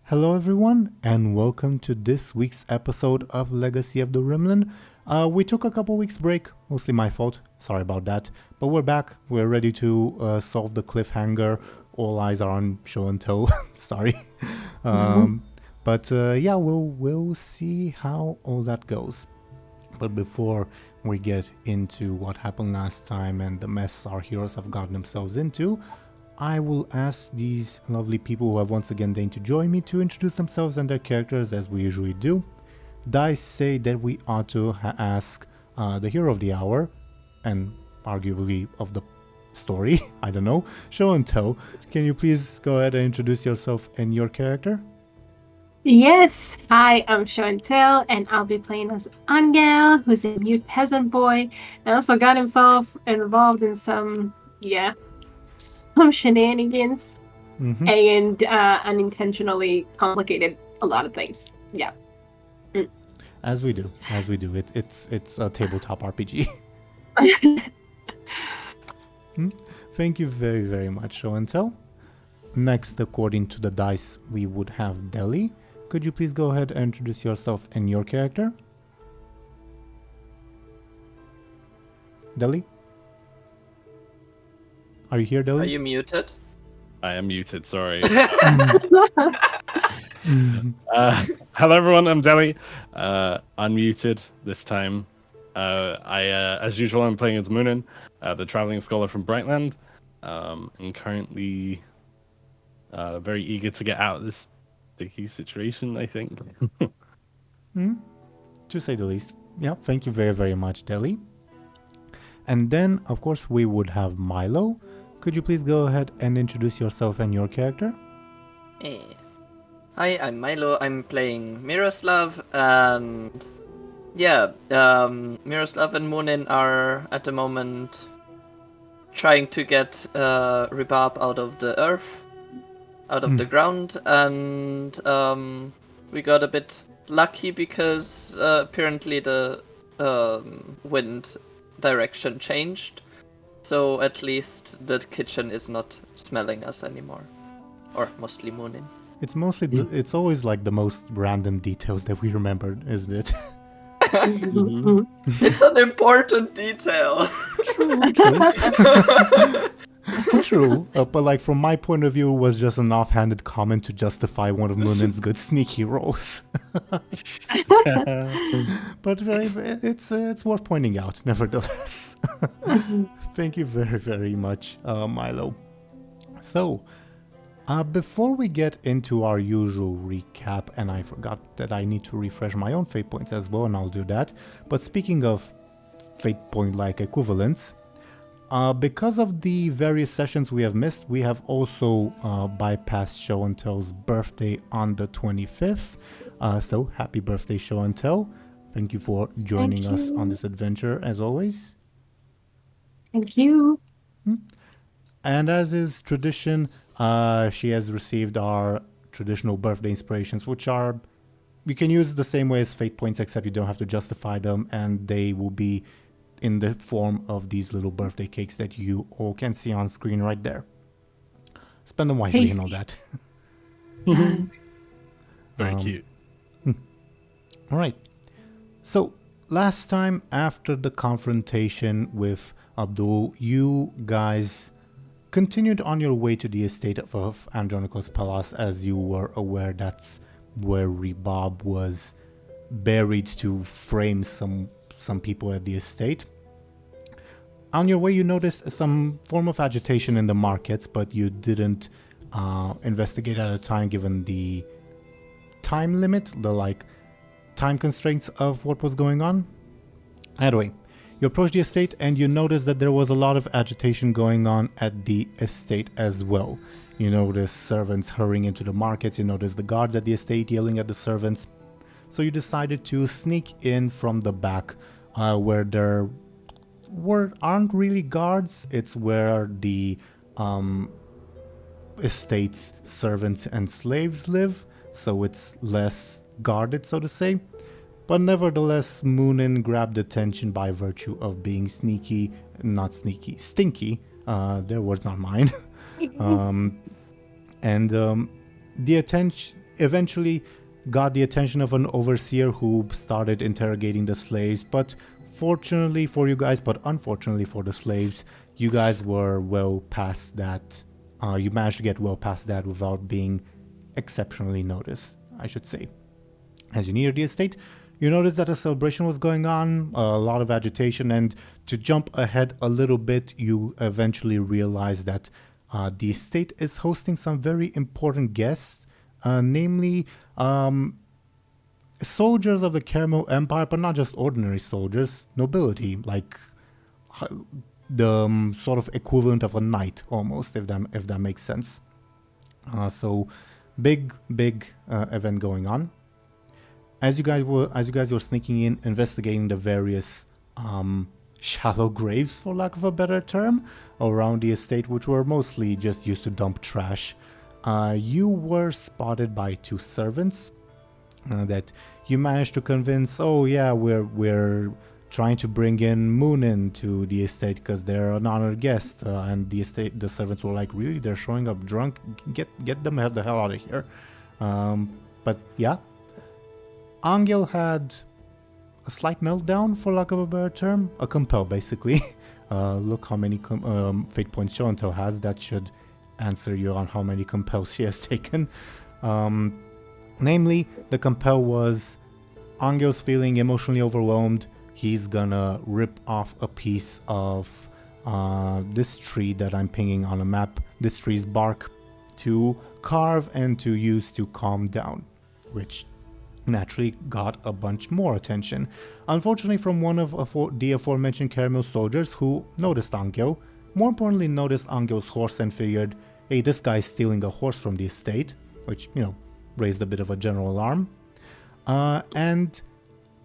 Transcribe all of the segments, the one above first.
Hello everyone, and welcome to this week's episode of Legacy of the Rimlen. We took a couple weeks break, mostly my fault, sorry about that, but we're back, we're ready to solve the cliffhanger. All eyes are on Show&Tell, sorry. But we'll see how all that goes. But before we get into what happened last time and the mess our heroes have gotten themselves into, I will ask these lovely people who have once again deigned to join me to introduce themselves and their characters as we usually do. Dice say that we ought to ask the hero of the hour, and arguably of the story, I don't know, Show&Tell. Can you please go ahead and introduce yourself and your character? Yes, hi, I'm Show&Tell, and I'll be playing as Anghel, who's a mute peasant boy, and also got himself involved in some shenanigans, and unintentionally complicated a lot of things. Yeah. As we do. It's a tabletop RPG. Thank you very, very much, Show&Tell. Next, according to the dice, we would have Deli. Could you please go ahead and introduce yourself and your character? Deli? Are you here, Deli? Are you muted? I am muted, sorry. Hello everyone, I'm Deli. Unmuted this time. As usual, I'm playing as Muninn, the traveling scholar from Brightland. I'm currently very eager to get out of this sticky situation, I think. To say the least. Yeah, thank you very, very much, Deli. And then, of course, we would have Milo. Could you please go ahead and introduce yourself and your character? Hi, I'm Milo. I'm playing Miroslav, and Miroslav and Muninn are at the moment trying to get Rhubarb out of the earth, out of the ground, and we got a bit lucky because apparently the wind direction changed. So at least the kitchen is not smelling us anymore. Or mostly Muninn. It's mostly, it's always like the most random details that we remember, isn't it? It's an important detail. True. But like from my point of view, it was just an offhanded comment to justify one of Muninn's good sneaky rolls. But it's worth pointing out, nevertheless. Thank you very, very much, Milo. So, before we get into our usual recap, and I forgot that I need to refresh my own fate points as well, and I'll do that. But speaking of fate point-like equivalents, because of the various sessions we have missed, we have also bypassed Show&Tell's birthday on the 25th. So, happy birthday, Show&Tell. Thank you for joining us on this adventure, as always. Thank you. And as is tradition, she has received our traditional birthday inspirations, which are, you can use the same way as fate points, except you don't have to justify them, and they will be in the form of these little birthday cakes that you all can see on screen right there. Spend them wisely and all that. Very cute. All right. So, last time after the confrontation with Abdul, you guys continued on your way to the estate of Andronikos Palace, as you were aware that's where Rhubarb was buried to frame some people at the estate. On your way, you noticed some form of agitation in the markets, but you didn't investigate at a time given the time limit, the time constraints of what was going on. Anyway, you approach the estate and you notice that there was a lot of agitation going on at the estate as well. You notice servants hurrying into the markets, you notice the guards at the estate yelling at the servants. So you decided to sneak in from the back where there aren't really guards. It's where the estate's servants and slaves live, so it's less guarded, so to say. But nevertheless, Muninn grabbed attention by virtue of being stinky. Their words, not mine. And the attention, eventually got the attention of an overseer who started interrogating the slaves, but fortunately for you guys, but unfortunately for the slaves, you guys were well past that. You managed to get well past that without being exceptionally noticed, I should say. As you near the estate, you noticed that a celebration was going on, a lot of agitation, and to jump ahead a little bit, you eventually realize that the estate is hosting some very important guests, namely soldiers of the Caramel Empire, but not just ordinary soldiers, nobility, like the sort of equivalent of a knight, almost, if that makes sense. So, big event going on. As you guys were sneaking in, investigating the various shallow graves, for lack of a better term, around the estate, which were mostly just used to dump trash, you were spotted by two servants that you managed to convince. Oh yeah, we're trying to bring in Muninn to the estate because they're an honored guest, and the servants were like, really, they're showing up drunk? Get them the hell out of here. But yeah. Anghel had a slight meltdown, for lack of a better term. A compel, basically. Look how many fate points Show&Tell has. That should answer you on how many compels she has taken. Namely, the compel was Anghel's feeling emotionally overwhelmed. He's gonna rip off a piece of this tree that I'm pinging on a map. This tree's bark to carve and to use to calm down, which naturally got a bunch more attention. Unfortunately, from one of the aforementioned Caramel soldiers who noticed Anghel, more importantly noticed Anghel's horse and figured, hey, this guy's stealing a horse from the estate, which, raised a bit of a general alarm. And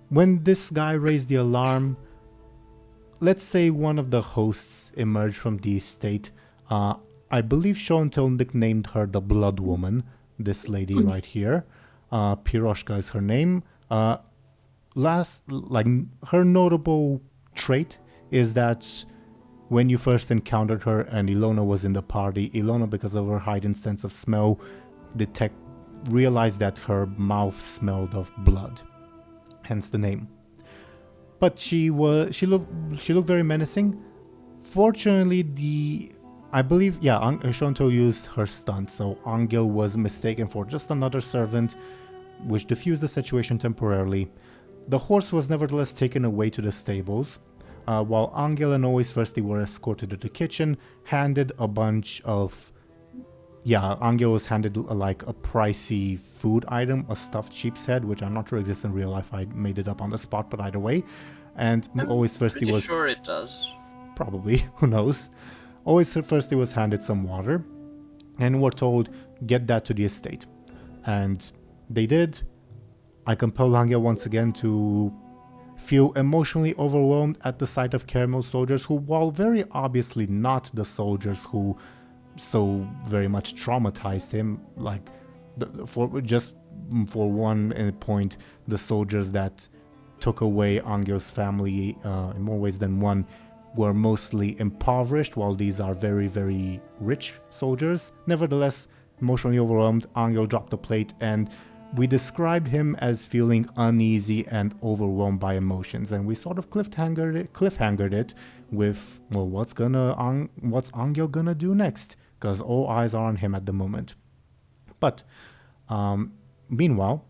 when this guy raised the alarm, let's say one of the hosts emerged from the estate. I believe Show&Tell nicknamed her the Blood Woman, this lady right here. Piroshka is her name. Her notable trait is that when you first encountered her and Illona was in the party, Illona, because of her heightened sense of smell, realized that her mouth smelled of blood, hence the name. But she looked very menacing. Fortunately, I believe, Show&Tell used her stunt, so Anghel was mistaken for just another servant, which diffused the situation temporarily. The horse was nevertheless taken away to the stables, while Anghel and Always Thirsty were escorted to the kitchen, handed a bunch of... Anghel was handed like a pricey food item, a stuffed sheep's head, which I'm not sure exists in real life. I made it up on the spot, but either way. And Always Thirsty was... sure it does. Probably, who knows. Always Thirsty was handed some water, and were told, get that to the estate. And they did. I compelled Anghel once again to feel emotionally overwhelmed at the sight of Caramel soldiers who, while very obviously not the soldiers who so very much traumatized him, for one point, the soldiers that took away Anghel's family in more ways than one were mostly impoverished, while these are very, very rich soldiers. Nevertheless, emotionally overwhelmed, Anghel dropped the plate, and we described him as feeling uneasy and overwhelmed by emotions, and we sort of cliffhangered it with, well, what's Anghel gonna do next? Because all eyes are on him at the moment. But meanwhile,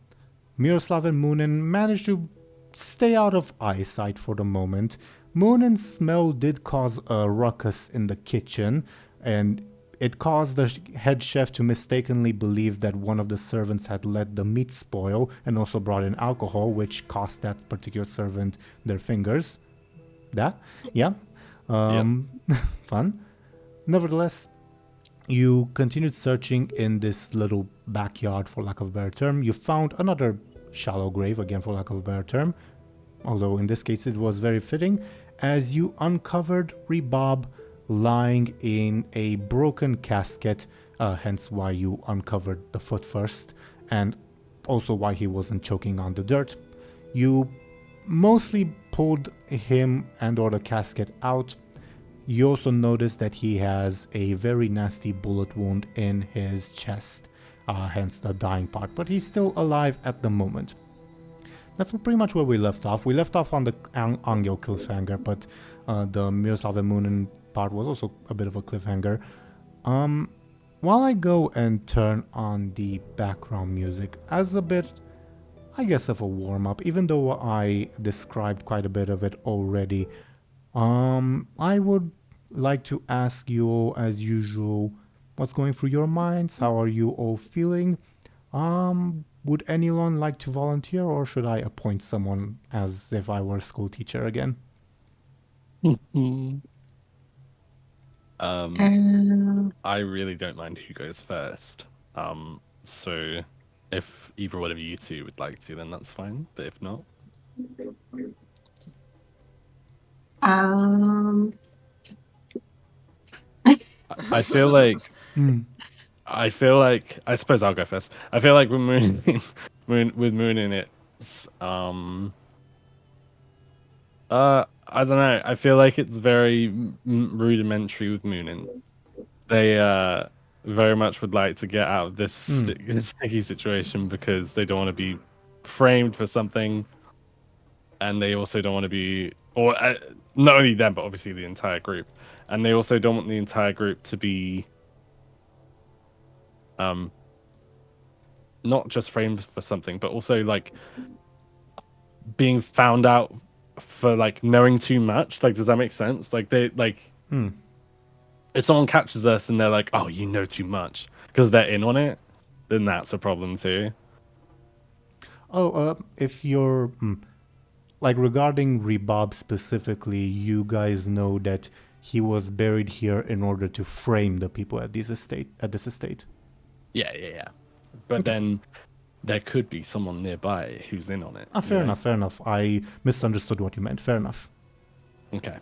Miroslav and Muninn managed to stay out of eyesight for the moment. Munin's smell did cause a ruckus in the kitchen, and it caused the head chef to mistakenly believe that one of the servants had let the meat spoil and also brought in alcohol, which cost that particular servant their fingers. Fun. Nevertheless, you continued searching in this little backyard, for lack of a better term. You found another shallow grave, again for lack of a better term, although in this case it was very fitting, as you uncovered Rebob lying in a broken casket, hence why you uncovered the foot first, and also why he wasn't choking on the dirt. You mostly pulled him and or the casket out. You also noticed that he has a very nasty bullet wound in his chest. hence the dying part. But he's still alive at the moment. That's pretty much where we left off. We left off on the Anghel cliffhanger, but the Miroslav and Muninn part was also a bit of a cliffhanger. While I go and turn on the background music as a bit, I guess, of a warm-up, even though I described quite a bit of it already, I would like to ask you all, as usual, what's going through your minds? How are you all feeling? Would anyone like to volunteer, or should I appoint someone as if I were a school teacher again? I really don't mind who goes first. So if either one of you two would like to, then that's fine. But if not, I feel like I suppose I'll go first. I feel like with Muninn, it's I don't know. I feel like it's very rudimentary with Muninn. They very much would like to get out of this sticky situation because they don't want to be framed for something, and they also don't want to be, or not only them, but obviously the entire group, and they also don't want the entire group to be not just framed for something, but also like being found out for like knowing too much. Like, does that make sense? Like they like if someone catches us and they're like, oh, you know too much, because they're in on it, then that's a problem too. If you're like regarding Rebab specifically, you guys know that he was buried here in order to frame the people at this estate. Yeah. But then there could be someone nearby who's in on it. Fair enough. I misunderstood what you meant. Fair enough. Okay.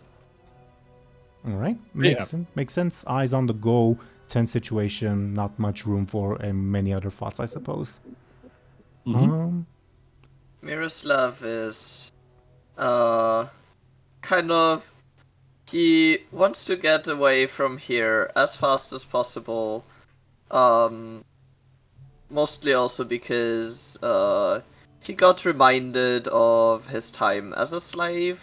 All right. Makes sense. Eyes on the go. Tense situation. Not much room for many other thoughts, I suppose. Miroslav is kind of, he wants to get away from here as fast as possible. Mostly also because he got reminded of his time as a slave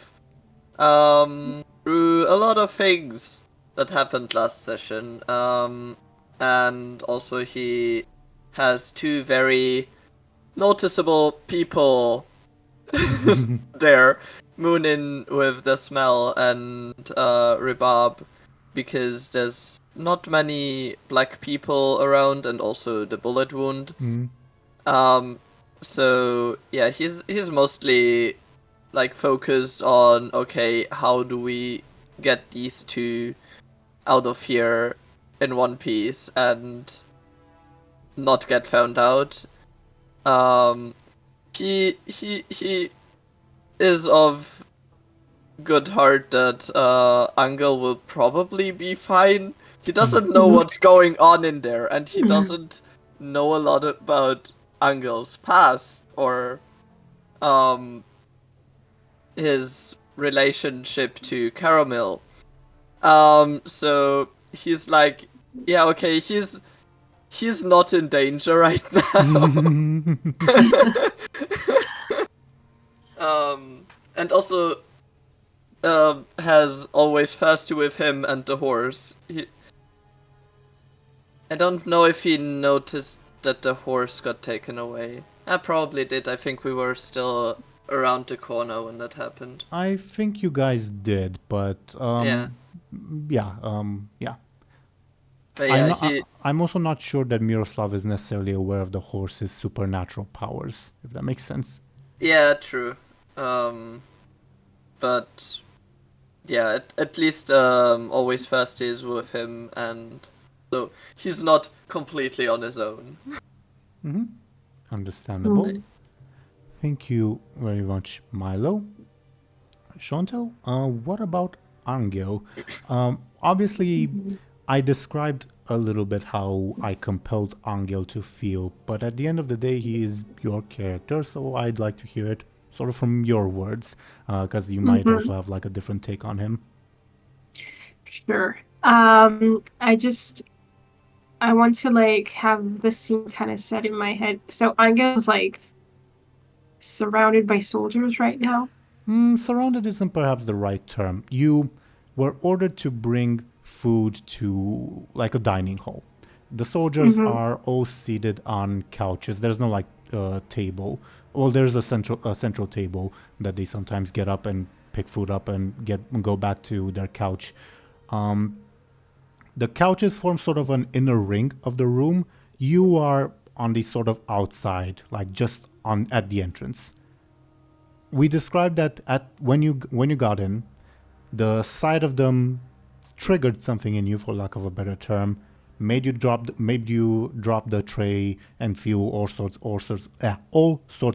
through a lot of things that happened last session. And also he has two very noticeable people there, Muninn with the smell and Rebab, because there's not many black people around, and also the bullet wound. So yeah, he's mostly like focused on, okay, how do we get these two out of here in one piece and not get found out. He is of good heart that Anghel will probably be fine. He doesn't know what's going on in there, and he doesn't know a lot about Anghel's past or his relationship to Caramel. So he's like, yeah, okay, he's not in danger right now. And also has always Thirsty with him and the horse. I don't know if he noticed that the horse got taken away. I probably did. I think we were still around the corner when that happened. I think you guys did, but yeah. But yeah, I'm also not sure that Miroslav is necessarily aware of the horse's supernatural powers, if that makes sense. Yeah, true. But yeah, at least always Thirsty is with him, and so he's not completely on his own. Understandable. Thank you very much, Milo. Show&Tell, what about Anghel? Obviously, I described a little bit how I compelled Anghel to feel, but at the end of the day, he is your character, so I'd like to hear it sort of from your words, because you might also have like a different take on him. Sure. I I want to like have the scene kind of set in my head. So Angel's like surrounded by soldiers right now. Surrounded isn't perhaps the right term. You were ordered to bring food to like a dining hall. The soldiers are all seated on couches. There's no like table. Well, there's a central table that they sometimes get up and pick food up and go back to their couch. The couches form sort of an inner ring of the room. You are on the sort of outside, like just on at the entrance. We described that when you got in, the sight of them triggered something in you, for lack of a better term, made you drop the tray and feel all sorts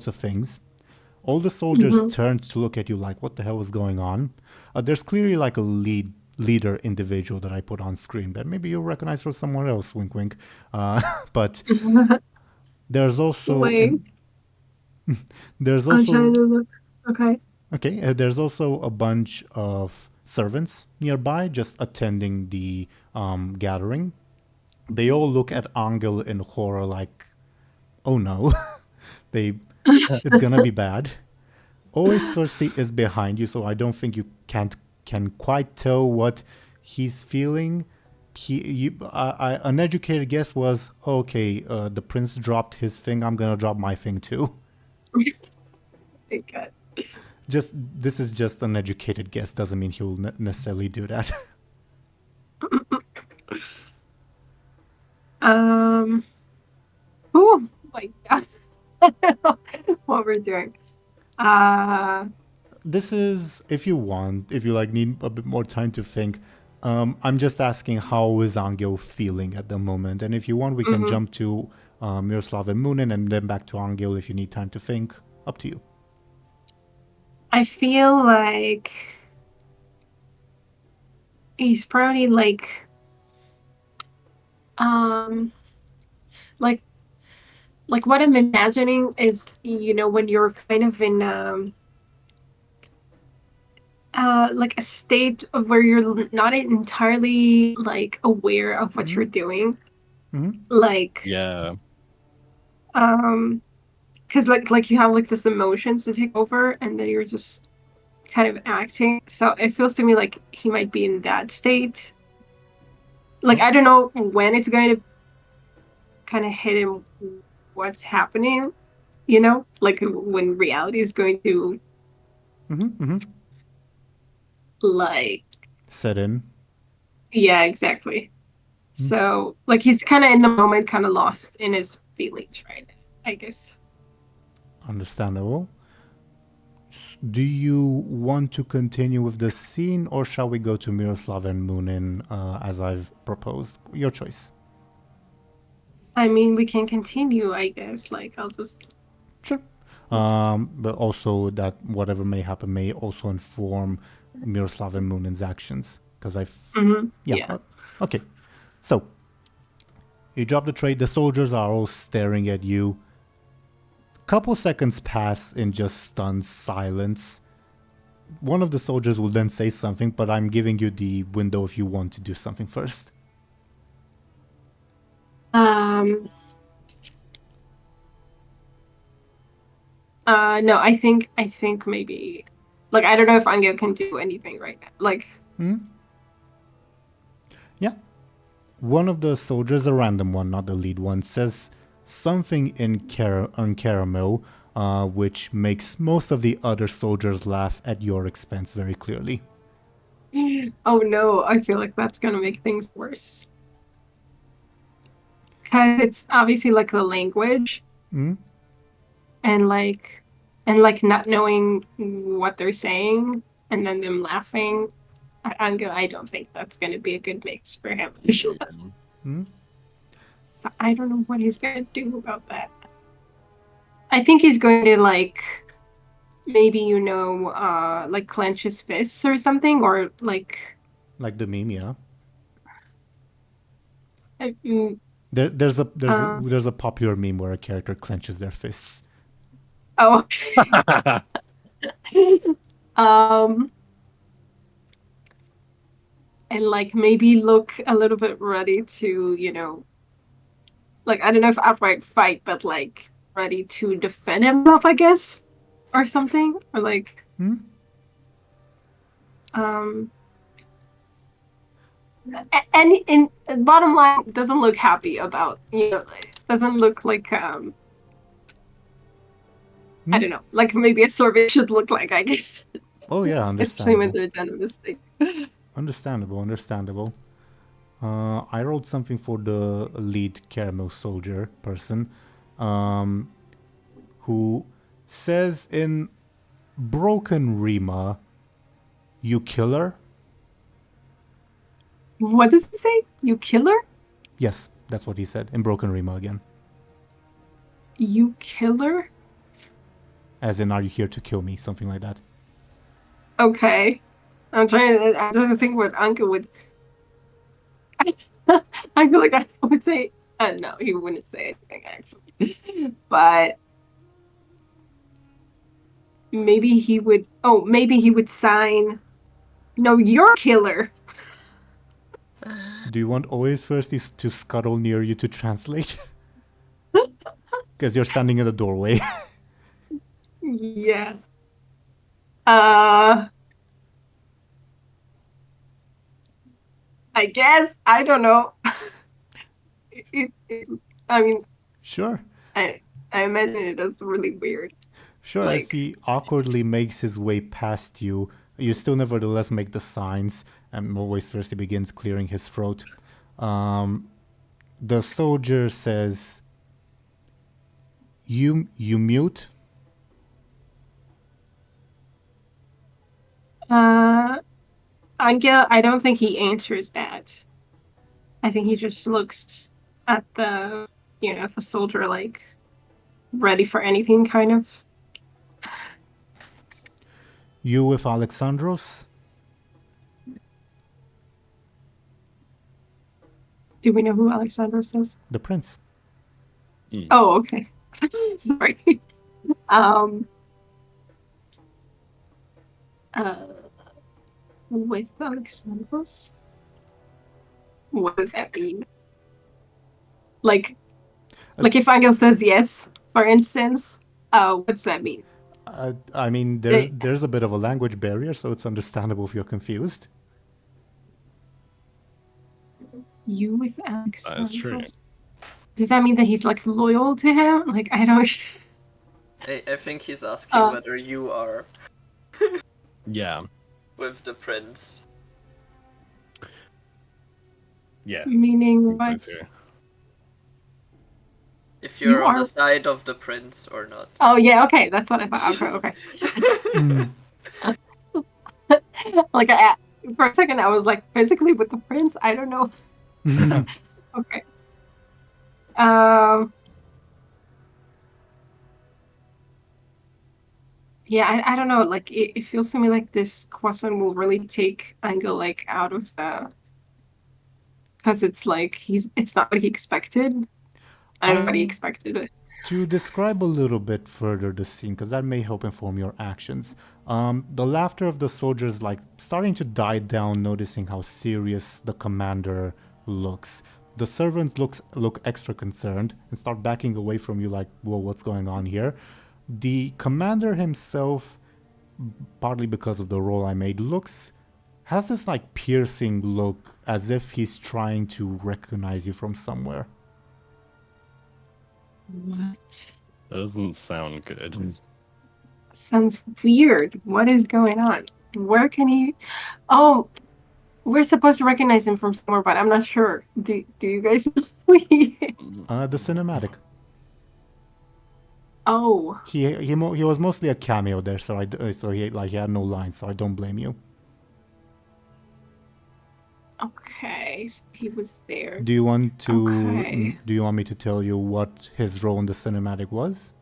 of things. All the soldiers turned to look at you like, what the hell is going on? There's clearly like a leader individual that I put on screen that maybe you'll recognize from somewhere else, wink wink. But there's also I'm trying to look. Okay. Okay, there's also a bunch of servants nearby just attending the gathering. They all look at Anghel in horror like, oh no, it's gonna be bad. Always Thirsty is behind you, so I don't think you can quite tell what he's feeling. An educated guess was, okay, the prince dropped his thing, I'm gonna drop my thing too. Thank God. This is just an educated guess. Doesn't mean he'll necessarily do that. Oh my God. I don't know what we're doing. This is if you like need a bit more time to think. I'm just asking how is Anghel feeling at the moment, and if you want, we can jump to Miroslav and Muninn, and then back to Anghel if you need time to think. Up to you. I feel like he's probably like what I'm imagining is, when you're kind of in like a state of where you're not entirely like aware of what you're doing. Like Yeah. because like you have like this emotions to take over, and then you're just kind of acting. So it feels to me like he might be in that state. Like I don't know when it's going to kind of hit him what's happening, like when reality is going to like set in. Yeah, exactly. So like he's kind of in the moment, kind of lost in his feelings right now, I guess. Understandable. Do you want to continue with the scene, or shall we go to Miroslav and Muninn as I've proposed? Your choice. I mean, we can continue, I guess. Like, I'll just... Sure. But also that whatever may happen may also inform Miroslav and Muninn's actions. Because Yeah. Okay. So, you drop the tray. The soldiers are all staring at you. Couple seconds pass in just stunned silence. One of the soldiers will then say something, but I'm giving you the window if you want to do something first. No, I think maybe, like, I don't know if Anghel can do anything right now. Like, Yeah. One of the soldiers, a random one, not the lead one, says something in caramel, which makes most of the other soldiers laugh at your expense very clearly. Oh no, I feel like that's gonna make things worse. Because it's obviously like the language, and like not knowing what they're saying, and then them laughing. I don't think that's gonna be a good mix for him. But I don't know what he's gonna do about that. I think he's going to like maybe like clench his fists or something, or like the meme, yeah. I, There's a popular meme where a character clenches their fists. Oh, okay. And like maybe look a little bit ready to, like I don't know if outright fight, but like ready to defend himself, I guess, or something, or like and in bottom line doesn't look happy about doesn't look like I don't know, like maybe a survey should look like, I guess. Oh yeah, Especially when understandable. they're done with this thing. Understandable. I rolled something for the lead caramel soldier person, who says in broken Rima, "You kill her." What does it say? You kill her? Yes, that's what he said in broken Rima again. You kill her? As in, are you here to kill me? Something like that. Okay. I'm trying to think what Anghel would. I feel like I would say. No, he wouldn't say anything actually. But maybe he would. Oh, maybe he would sign. No, you're killer. Do you want always first is to scuttle near you to translate? Because you're standing in the doorway. Yeah. I guess I don't know. I mean, Sure. I imagine it is really weird. Sure, Like- as he awkwardly makes his way past you, you still nevertheless make the signs, and always first he begins clearing his throat. The soldier says, You mute? Anghel, I don't think he answers that. I think he just looks at the soldier like ready for anything, kind of. You with Alexandros? Do we know who Alexandros is? The prince. Oh, okay. Sorry. With Alexandros? What does that mean? Like if Anghel says yes, for instance, what's that mean? I mean, there's a bit of a language barrier, so it's understandable if you're confused. You with Alexandros? That's true. Does that mean that he's like loyal to him? Like, I don't. I think he's asking whether you are Yeah. with the prince. Yeah. Meaning I what? think so too. If you're You on are- the side of the prince or not. Oh yeah, okay, that's what I thought. Okay. Like for a second, I was like physically with the prince. I don't know. Okay. Yeah, I don't know. Like it feels to me like this question will really take Anghel like out of the, because it's like it's not what he expected. I don't know what he expected. To describe a little bit further the scene, because that may help inform your actions. The laughter of the soldiers like starting to die down, noticing how serious the commander looks. The servants look extra concerned and start backing away from you like, whoa, what's going on here? The commander himself, partly because of the role I made, has this like piercing look as if he's trying to recognize you from somewhere. What? Doesn't sound good. Sounds weird. What is going on? Where can he? Oh, we're supposed to recognize him from somewhere, but I'm not sure. Do you guys know? The cinematic. Oh, He was mostly a cameo there, so he had no lines, so I don't blame you. okay. So he was there. Do you want to? Okay. Do you want me to tell you what his role in the cinematic was?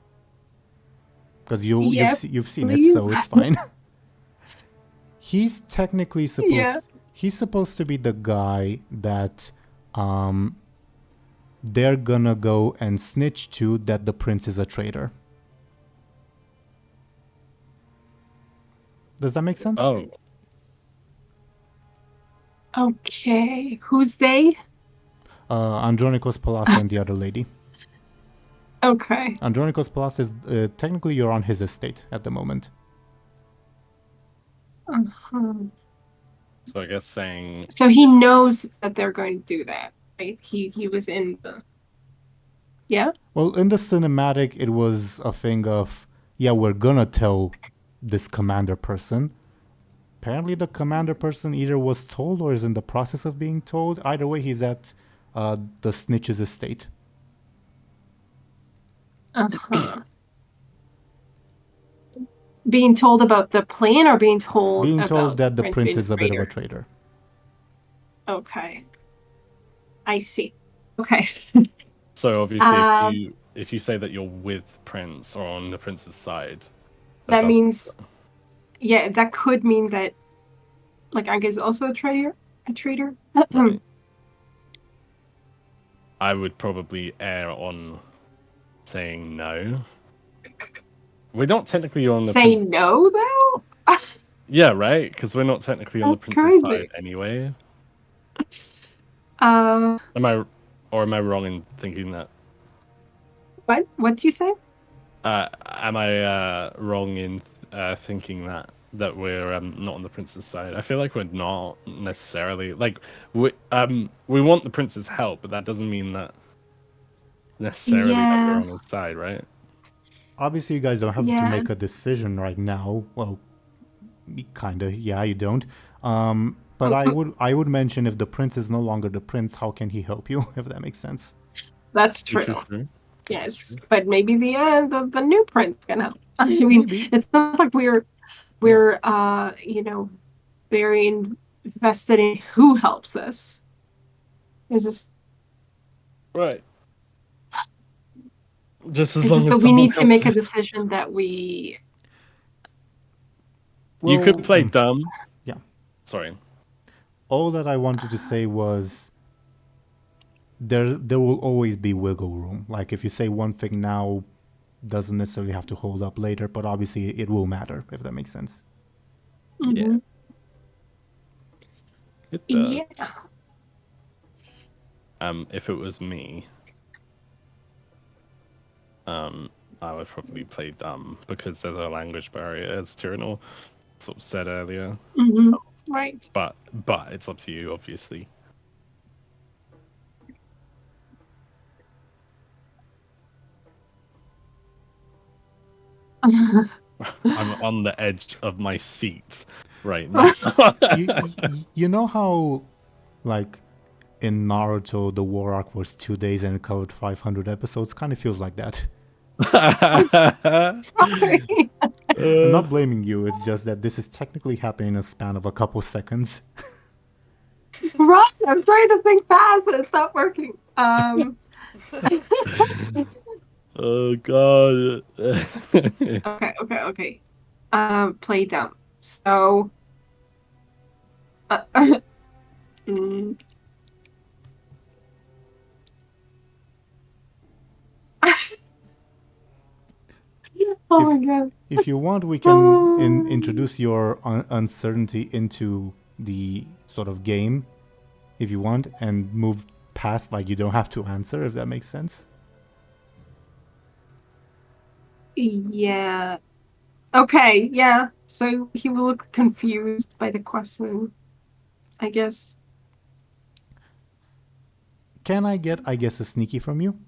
Because you've seen it, so please. it's fine. He's technically supposed. Yeah. He's supposed to be the guy that they're gonna go and snitch to that the prince is a traitor. Does that make sense? Oh, Okay. Who's they? Andronikos Palasa and the other lady. Okay. Andronikos Plus is technically you're on his estate at the moment. Uh-huh. So I guess saying So he knows that they're going to do that, right? He was in the. Yeah. Well, in the cinematic, it was a thing of, yeah, we're gonna tell this commander person. Apparently, the commander person either was told or is in the process of being told. Either way, he's at the snitch's estate. Uh-huh. Being told about the plan or being told Being about told that the Prince prince being is a bit of a traitor? traitor. Okay. I see. Okay. so. Obviously, if you say that you're with Prince or on the Prince's side, That does- means, yeah, that could mean that, like, Anghel is also a traitor. Right. I would probably err on saying no. We're not technically on the Say Prince's... no, though. Yeah, right? Because we're not technically on the That's Prince's crazy. side anyway. Uh, Am I wrong in thinking that? what? What'd you say? Am I wrong in thinking that we're not on the Prince's side? I feel like we're not necessarily. Like we want the Prince's help, but that doesn't mean that necessarily that we're on his side, right? Obviously, you guys don't have to Yeah. make a decision right now. Well, kind of, yeah, you don't. But I would mention if the prince is no longer the prince, how can he help you? If that makes sense. That's true. Which is true. Yes, but maybe the new prince can help. I mean, Maybe. it's not like we're very invested in who helps us. It's just Right. Just as it's long just as that we someone need to make a helps us. decision that we. You could play Well, dumb. yeah. Sorry. All that I wanted to say was there will always be wiggle room. Like if you say one thing now, doesn't necessarily have to hold up later, but obviously it will matter, if that makes sense. Mhm. It does. Yeah. If it was me, I would probably play dumb because there's a language barrier, as Teeironor sort of said earlier. Hmm. Right. But it's up to you, obviously. I'm on the edge of my seat right now. You know how, like, in Naruto, the war arc was 2 days and it covered 500 episodes? Kind of feels like that. Sorry. I'm not blaming you, it's just that this is technically happening in a span of a couple seconds. Right. I'm trying to think fast. It's not working. Oh god. Okay. Play dumb. So. Mm. Oh my god. If you want, we can introduce your uncertainty into the sort of game, if you want, and move past, like, you don't have to answer, if that makes sense. Yeah. Okay, yeah. So he will look confused by the question, I guess. Can I get, I guess, a sneaky from you?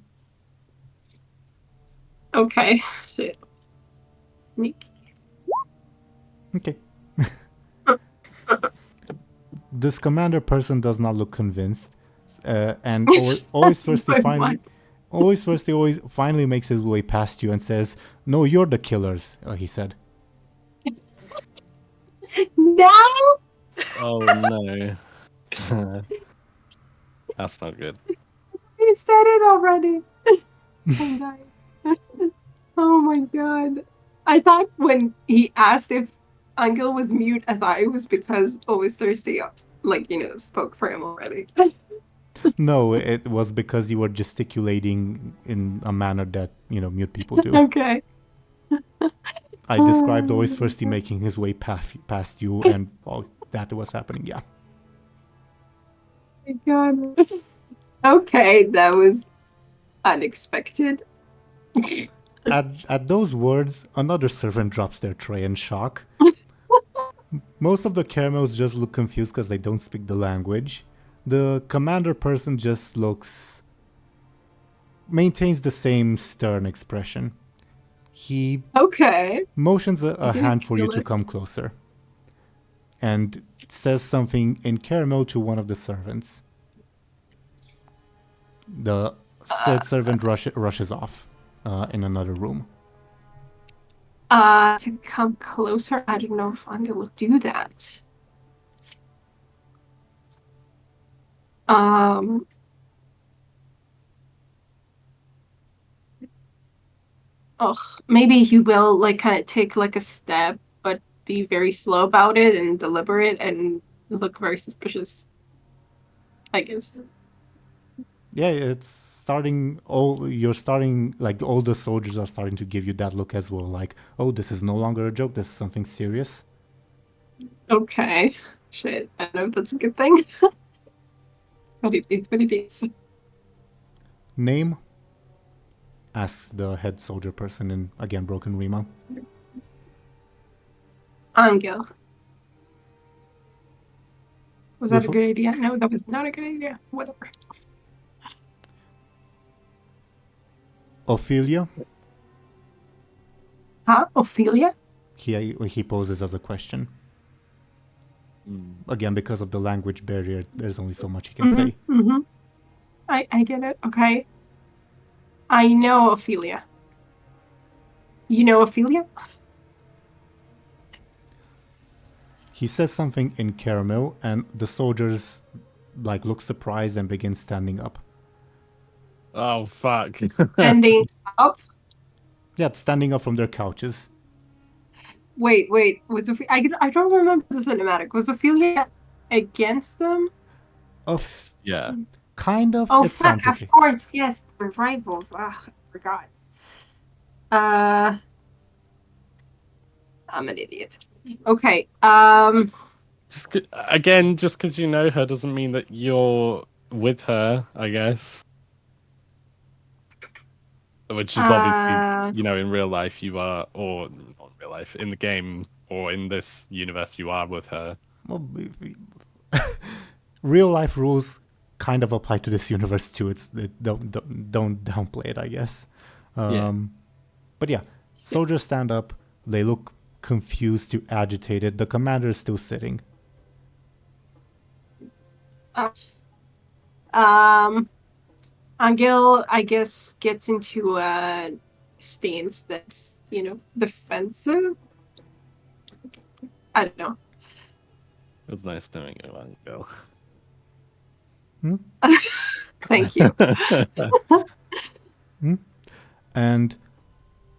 Okay. Shit. Sneak. Okay. This commander person does not look convinced, and always finally makes his way past you and says, "No, you're the killers," he said. No! Oh no. That's not good. You said it already. I'm dying. Oh my god. I thought when he asked if Anghel was mute, I thought it was because Always Thirsty, spoke for him already. No, it was because you were gesticulating in a manner that, mute people do. Okay. I described Always Thirsty making his way past you, and that was happening, yeah. Oh my god. Okay, that was unexpected. At those words, another servant drops their tray in shock. Most of the caramels just look confused because they don't speak the language. The commander person just maintains the same stern expression. He Okay. motions a didn't hand for you feel to it. come closer and says something in caramel to one of the servants. The said servant rushes off in another room. To come closer, I don't know if Anghel will do that. Maybe he will like kind of take like a step, but be very slow about it and deliberate and look very suspicious, I guess. Yeah, it's starting. You're starting, like, all the soldiers are starting to give you that look as well. Like, oh, this is no longer a joke. This is something serious. Okay. Shit. I don't know if that's a good thing. But it is what it is. Name? Asks the head soldier person in, again, broken Rima. Anghel. Was that a With- good idea? No, that was not a good idea. Whatever. Ophelia? Huh? Ophelia? He poses as a question. Again, because of the language barrier, there's only so much he can say. Mm-hmm. I get it. Okay. I know Ophelia. You know Ophelia? He says something in caramel, and the soldiers like look surprised and begin standing up. Oh fuck! Standing up? Yeah, standing up from their couches. Wait. Was I don't remember the cinematic. Was Ophelia against them? Yeah. Kind of. Oh, it's fuck, fantasy. of course, yes, they're rivals. Ugh, I forgot. I'm an idiot. Okay, Just because you know her doesn't mean that you're with her, I guess. Which is obviously, in real life you are, or not in real life, in the game or in this universe you are with her. Well, real life rules kind of apply to this universe too. Don't downplay it, I guess. But yeah, soldiers stand up. They look confused to agitated. The commander is still sitting. Anghel, I guess, gets into a stance that's, defensive. I don't know. It's nice knowing you, Anghel. Thank you. And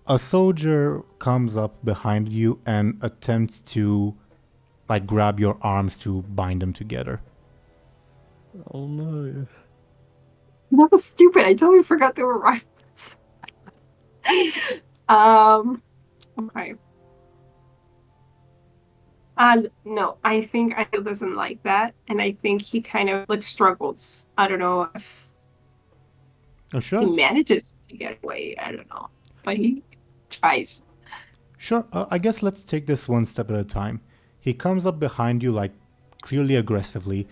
a soldier comes up behind you and attempts to like grab your arms to bind them together. Oh no. That was stupid. I totally forgot they were rivals. Okay. No, I think Anghel doesn't like that, and I think he kind of like struggles. I don't know if Oh, he sure. manages to get away. I don't know, but he tries. Sure. I guess let's take this one step at a time. He comes up behind you, like, clearly aggressively,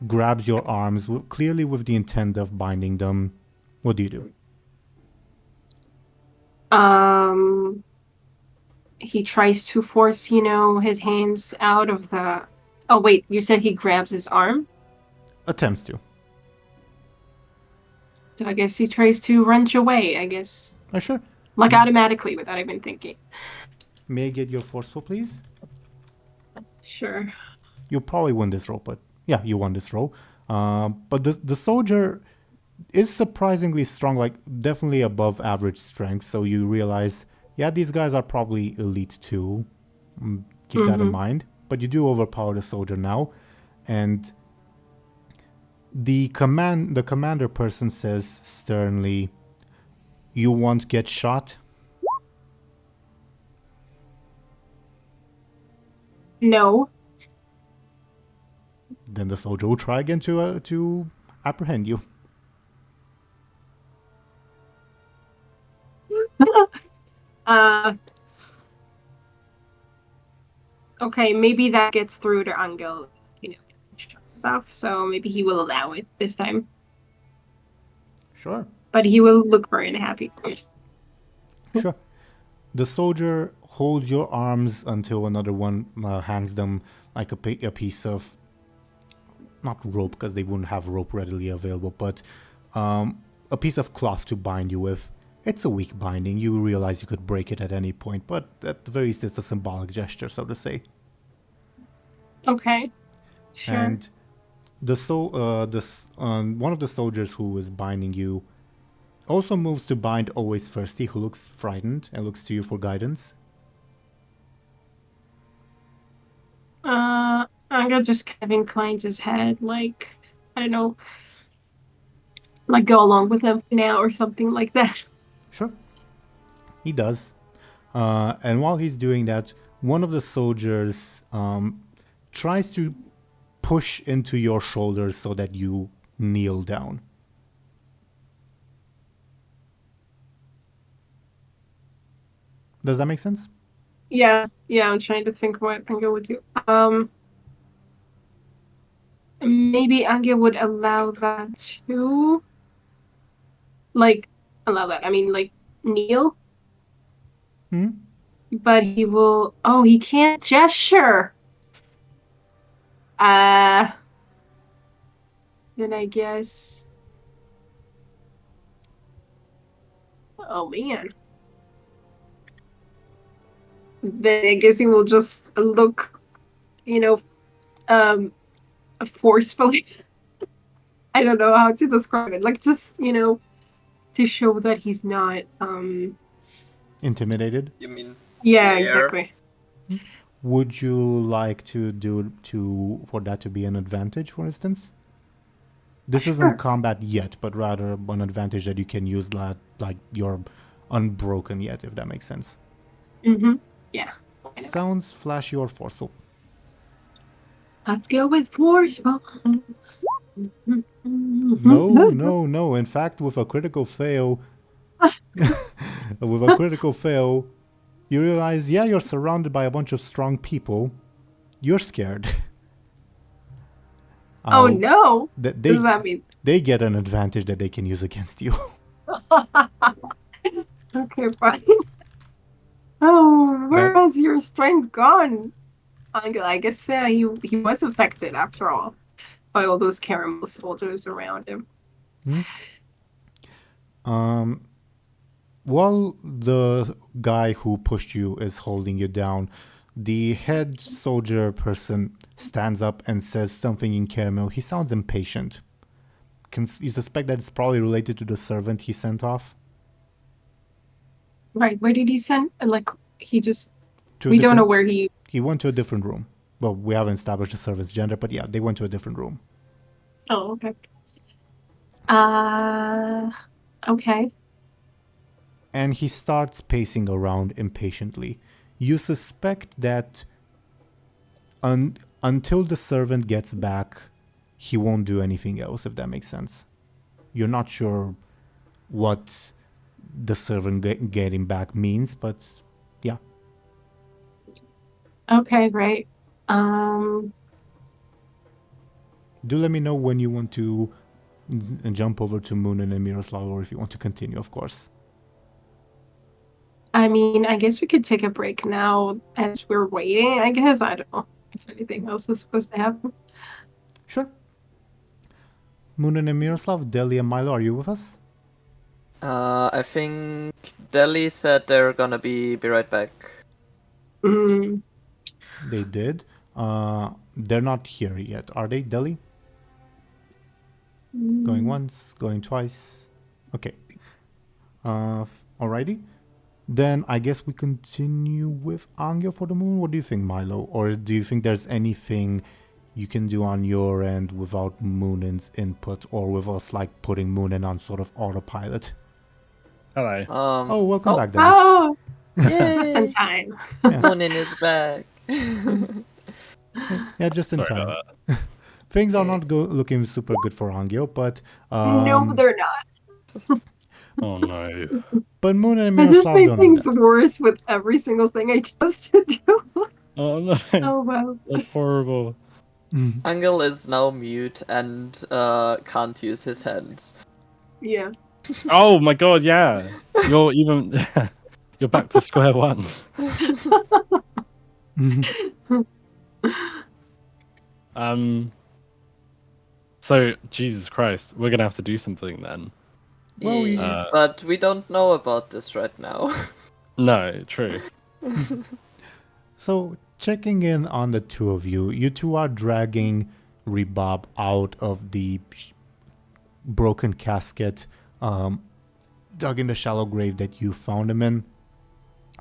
grabs your arms, clearly with the intent of binding them. What do you do? He tries to force, his hands out of the. Oh wait, you said he grabs his arm? Attempts to. So I guess he tries to wrench away, I guess. Sure. Like automatically without even thinking. May I get your forceful, please? Sure. You probably won this roll, but yeah, you won this roll. But the soldier is surprisingly strong, like definitely above average strength. So you realize, yeah, these guys are probably elite too. Keep that in mind. But you do overpower the soldier now, and the commander person says sternly, "You won't get shot." No. Then the soldier will try again to apprehend you. Okay, maybe that gets through to Anghel, stuff, so maybe he will allow it this time. Sure. But he will look very unhappy. Sure. The soldier holds your arms until another one hands them like a piece of, not rope because they wouldn't have rope readily available, but a piece of cloth to bind you with. It's a weak binding. You realize you could break it at any point, but at the very least, it's a symbolic gesture, so to say. Okay. Sure. And one of the soldiers who is binding you also moves to bind Always Thirsty, who looks frightened and looks to you for guidance. Anghel just kind of inclines his head, like, I don't know, like go along with him now or something like that. Sure. He does. And while he's doing that, one of the soldiers tries to push into your shoulders so that you kneel down. Does that make sense? Yeah, I'm trying to think what Anghel would do. Maybe Anghel would allow that too. Like, allow that. I mean, like, kneel. But he will... Oh, he can't gesture. Then I guess... Oh, man. Then I guess he will just look, forcefully. I don't know how to describe it. Like, just, to show that he's not, Intimidated? You mean? Yeah, Dare? exactly. Would you like for that to be an advantage, for instance? This isn't combat yet, but rather an advantage that you can use that, like, you're unbroken yet, if that makes sense. Mm-hmm. Yeah. Sounds flashy or forceful. Let's go with forceful. No. In fact, with a critical fail, you realize, yeah, you're surrounded by a bunch of strong people. You're scared. Oh no! What does that mean? They get an advantage that they can use against you. Okay, fine. Oh, where has your strength gone? I guess he was affected after all by all those caramel soldiers around him. While the guy who pushed you is holding you down, the head soldier person stands up and says something in caramel. He sounds impatient. You suspect that it's probably related to the servant he sent off? Right, where did he send? Like, he just... We don't know where he... He went to a different room. Well, we haven't established the servant's gender, but yeah, they went to a different room. Oh, okay. Okay. And he starts pacing around impatiently. You suspect that until the servant gets back, he won't do anything else, if that makes sense. You're not sure what the servant getting back means, but yeah. Okay, great. Do let me know when you want to jump over to Muninn and Miroslav, or if you want to continue, of course. I mean, I guess we could take a break now as we're waiting, I guess. I don't know if anything else is supposed to happen. Sure. Muninn and Miroslav, Dely and Milo, are you with us? I think Dely said they're gonna be right back. They did. They're not here yet, are they, Dely? Going once, going twice. Okay. Alrighty. Then I guess we continue with Anghel for the moment. What do you think, Milo? Or do you think there's anything you can do on your end without Munin's input, or with us like putting Muninn on sort of autopilot? Hello. Welcome back, Dely. Oh, Yay! just in time. Muninn is back. Yeah, just in Sorry time. about that. Things are not looking super good for Anghel, but No, they're not. Oh no. But Muninn and I just Miroslav made don't know things that. worse with every single thing I chose to do. Oh no. Oh wow. That's horrible. Anghel is now mute and can't use his hands. Yeah. Oh my god, yeah. You're even you're back to square one. So Jesus Christ, we're gonna have to do something then. Well, Yeah, but we don't know about this right now. No, true. So, checking in on the two of you, you two are dragging Rebob out of the broken casket, dug in the shallow grave that you found him in.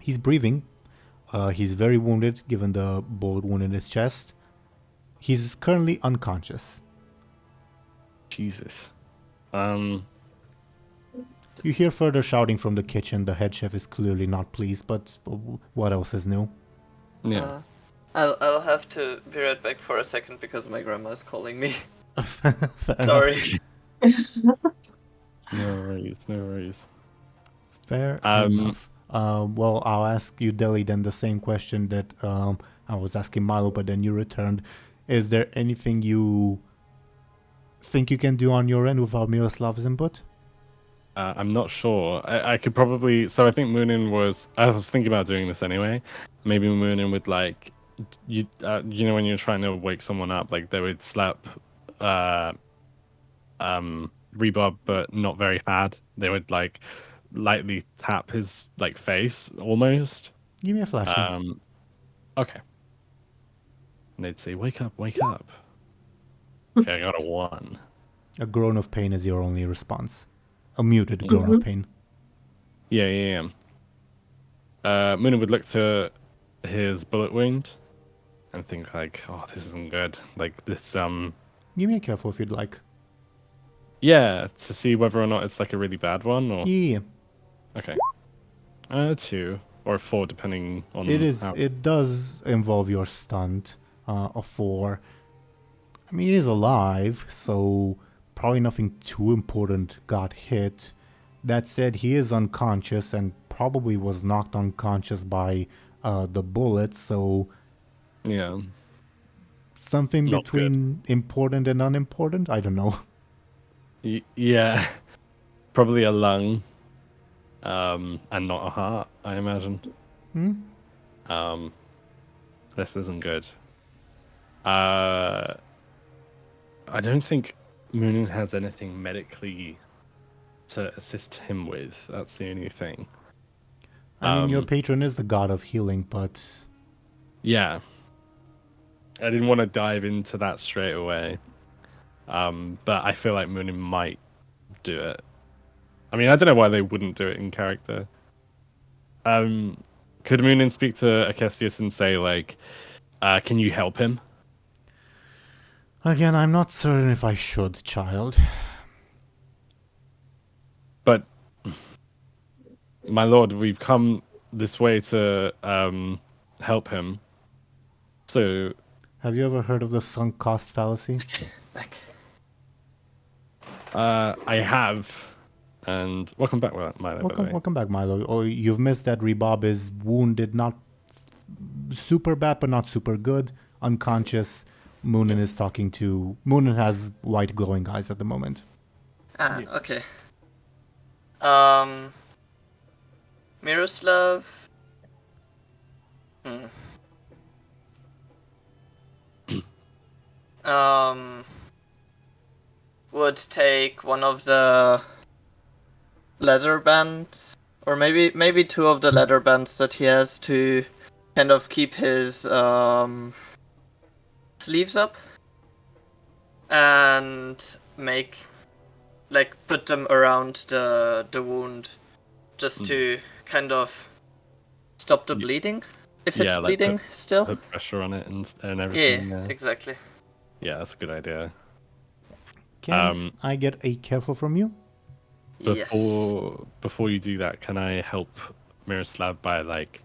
He's breathing. He's very wounded, given the bullet wound in his chest. He's currently unconscious. Jesus. You hear further shouting from the kitchen. The head chef is clearly not pleased, but what else is new? Yeah. I'll have to be right back for a second because my grandma is calling me. Fair Sorry. No worries, no worries. Fair enough. Well, I'll ask you, Deli, then the same question that I was asking Milo, but then you returned. Is there anything you think you can do on your end without Miroslav's input? I'm not sure. I could probably. So I think Muninn was. I was thinking about doing this anyway. Maybe Muninn would like, you know, when you're trying to wake someone up, like they would slap, Rebob, but not very hard. They would like lightly tap his like face almost. Give me a flash. Okay. And they'd say, "Wake up, wake up." Okay, I got a 1. A groan of pain is your only response. A muted groan of pain. Yeah. Muninn would look to his bullet wound and think like, "Oh, this isn't good." Like this, Give me a careful if you'd like. yeah, to see whether or not it's like a really bad one or Yeah. okay. 2 or 4 depending on. It is. How... It does involve your stunt. A 4. I mean, he is alive, so probably nothing too important got hit. That said, he is unconscious and probably was knocked unconscious by the bullet. So Yeah. something Not between important and unimportant. I don't know. Yeah. Probably a lung, and not a heart. I imagine. This isn't good. I don't think Muninn has anything medically to assist him with. That's the only thing. I mean, your patron is the god of healing, but Yeah. I didn't want to dive into that straight away. But I feel like Muninn might do it. I mean, I don't know why they wouldn't do it in character. Could Muninn speak to Acestius and say, like, can you help him? again, I'm not certain if I should, child. But, my lord, we've come this way to help him. So, Have you ever heard of the sunk cost fallacy? Back. I have. And welcome back, Milo. by the way. Welcome back, Milo. Oh, you've missed that Rebob is wounded, not super bad, but not super good. Unconscious. Muninn is talking to... Muninn has white glowing eyes at the moment. Okay. Miroslav. Would take one of the leather bands, or maybe 2 of the leather bands that he has to kind of keep his sleeves up, and put them around the wound, just to kind of stop the bleeding, if it's like bleeding still. Put pressure on it and everything. Yeah, exactly. Yeah, that's a good idea. Can I get a careful from you? Before you do that, can I help Miroslav by like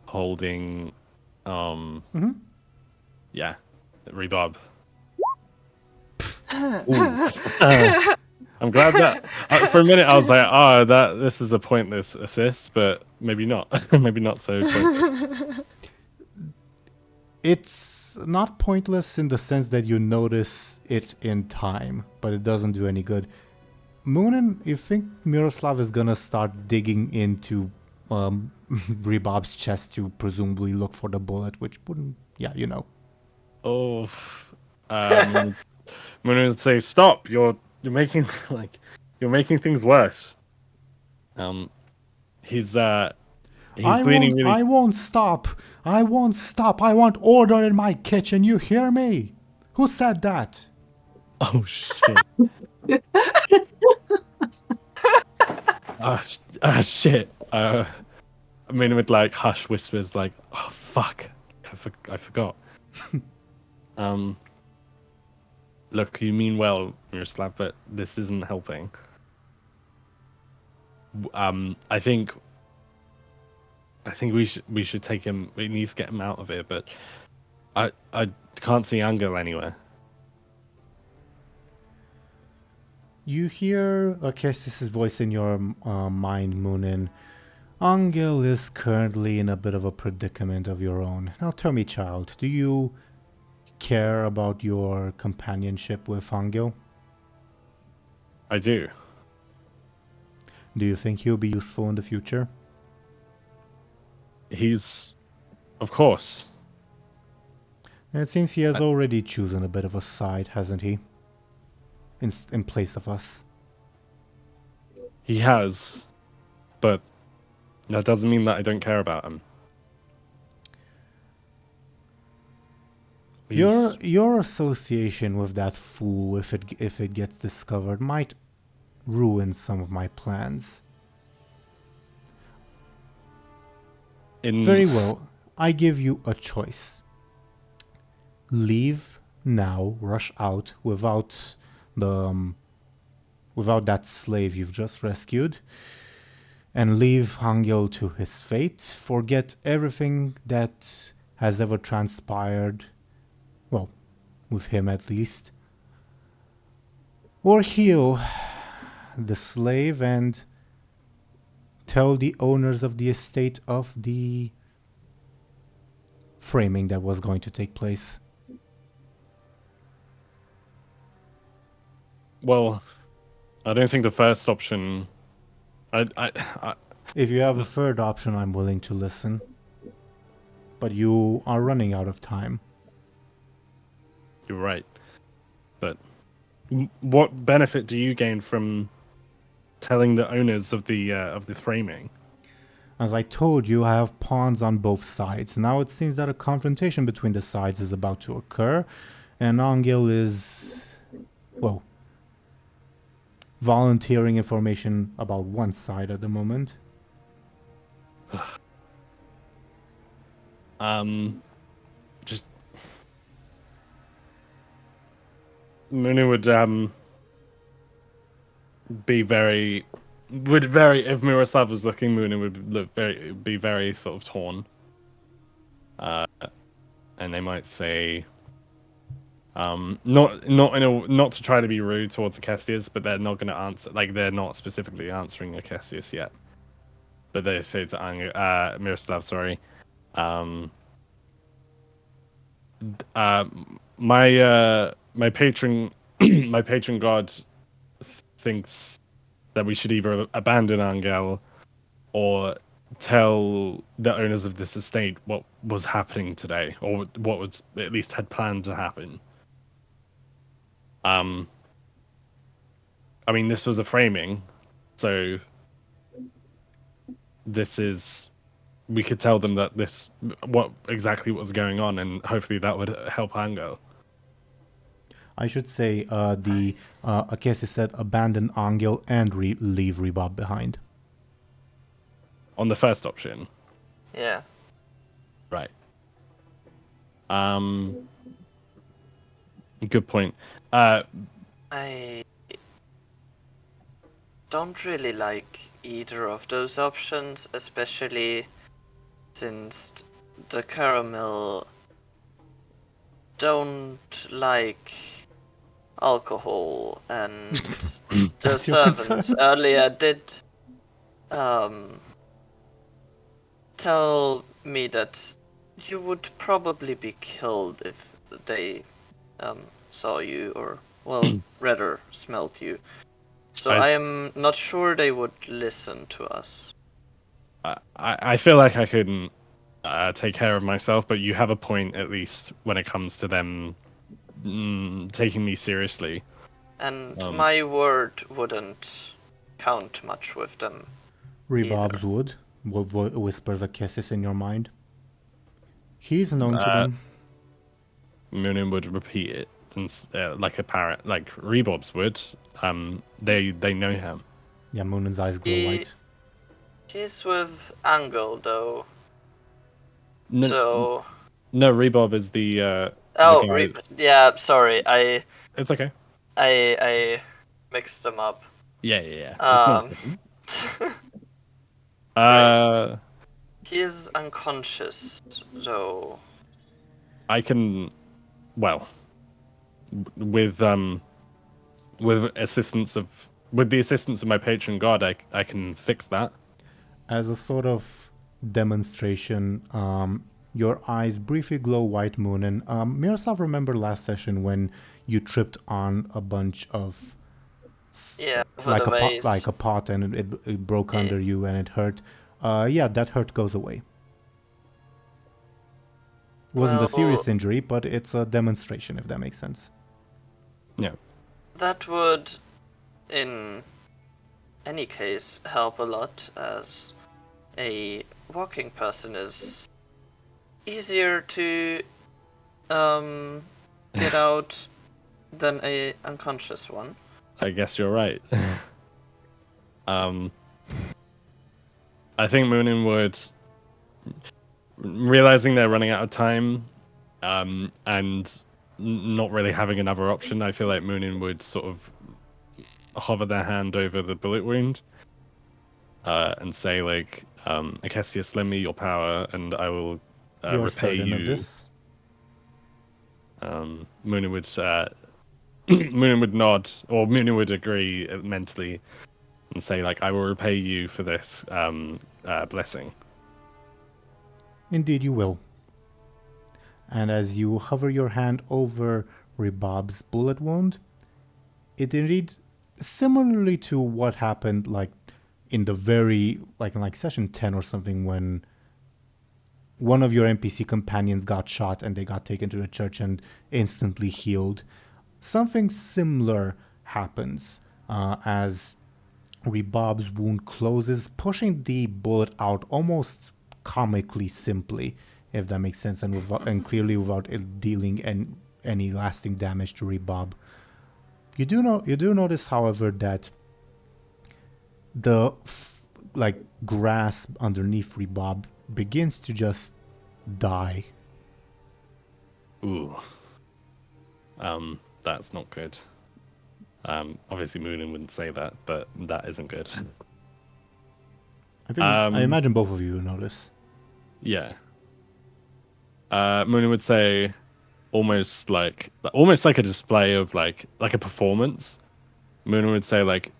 holding Rebob? I'm glad that for a minute I was like, oh, this is a pointless assist, but maybe not. Maybe not so pointless. It's not pointless in the sense that you notice it in time, but it doesn't do any good. Muninn, you think Miroslav is gonna start digging into Rebob's chest to presumably look for the bullet, which wouldn't, yeah, you know. Oh, Muninn would say, stop! You're making things worse. He's bleeding really. I won't stop. I won't stop. I want order in my kitchen. You hear me? Who said that? Oh shit. Shit. I mean, with like hush whispers, like, oh fuck, I forgot. Look, you mean well, Miroslav, but this isn't helping. I think we should take him. We need to get him out of here, but I can't see Anghel anywhere. You hear Kestis' voice in your mind, Muninn. Anghel is currently in a bit of a predicament of your own. Now tell me, child, do you care about your companionship with Anghel? I do. Do you think he'll be useful in the future? Of course. It seems he has already chosen a bit of a side, hasn't he? In place of us. He has, but that doesn't mean that I don't care about him. Your association with that fool, if it gets discovered, might ruin some of my plans. Very well. I give you a choice. Leave now, rush out without that slave you've just rescued, and leave Anghel to his fate. Forget everything that has ever transpired, well, with him at least, or heal the slave and tell the owners of the estate of the framing that was going to take place. Well, I don't think the first option. If you have a third option, I'm willing to listen. But you are running out of time. You're right. But what benefit do you gain from telling the owners of the framing? As I told you, I have pawns on both sides. Now it seems that a confrontation between the sides is about to occur, and Anghel is, well, volunteering information about one side at the moment. Just Muninn would if Miroslav was looking, Muninn would be very sort of torn. And they might say, not to try to be rude towards Akessius, but they're not going to answer. Like, they're not specifically answering Akessius yet. But they say to Miroslav, sorry, my patron my patron god thinks that we should either abandon Anghel or tell the owners of this estate what was happening today, or what was at least had planned to happen. I mean, this was a framing, so we could tell them that what exactly was going on, and hopefully that would help Anghel. I should say Akessius said abandon Anghel and leave Rebob behind. On the first option. Yeah. Right. Good point. I don't really like either of those options, especially since the caramel don't like alcohol, and the That's your servants concern? earlier did tell me that you would probably be killed if they saw you, or, well, rather smelled you. So I am not sure they would listen to us. I feel like I can take care of myself, but you have a point, at least when it comes to them taking me seriously. And my word wouldn't count much with them. Rebob's would, whispers a kisses in your mind. He's known to them. Muninn would repeat it like a parrot, like Rebob's would. They know him. Yeah, Muninn's eyes glow white. He's with Anghel, though. No, So... No, Rebob is the yeah, sorry, It's okay. I mixed them up. Yeah. It's not. He is unconscious, though. I can, well, with the assistance of my patron god, I can fix that. As a sort of demonstration, your eyes briefly glow white, Muninn. Miroslav, remember last session when you tripped on a bunch of like a pot and it broke under you and it hurt. Yeah, that hurt goes away. It wasn't a serious injury, but it's a demonstration, if that makes sense. Yeah. That would, in any case, help a lot, as a walking person is easier to get out than a unconscious one. I guess you're right. I think Muninn would, realizing they're running out of time, and not really having another option, I feel like Muninn would sort of hover their hand over the bullet wound, and say, like, Acacius, lend me your power, and I will repay you. Of this? Muninn would Muninn would nod, or Muninn would agree mentally, and say, like, I will repay you for this blessing. Indeed, you will. And as you hover your hand over Rebob's bullet wound, it indeed, similarly to what happened, like in the very, like session 10 or something, when one of your NPC companions got shot and they got taken to the church and instantly healed. Something similar happens as Rebob's wound closes, pushing the bullet out almost comically simply, if that makes sense, and clearly without it dealing any lasting damage to Rebob. You do notice, however, that the grass underneath Rebob begins to just die. Ooh. That's not good. Obviously Muninn wouldn't say that, but that isn't good. I imagine both of you notice. Yeah. Muninn would say, almost like a display of like a performance. Muninn would say, like,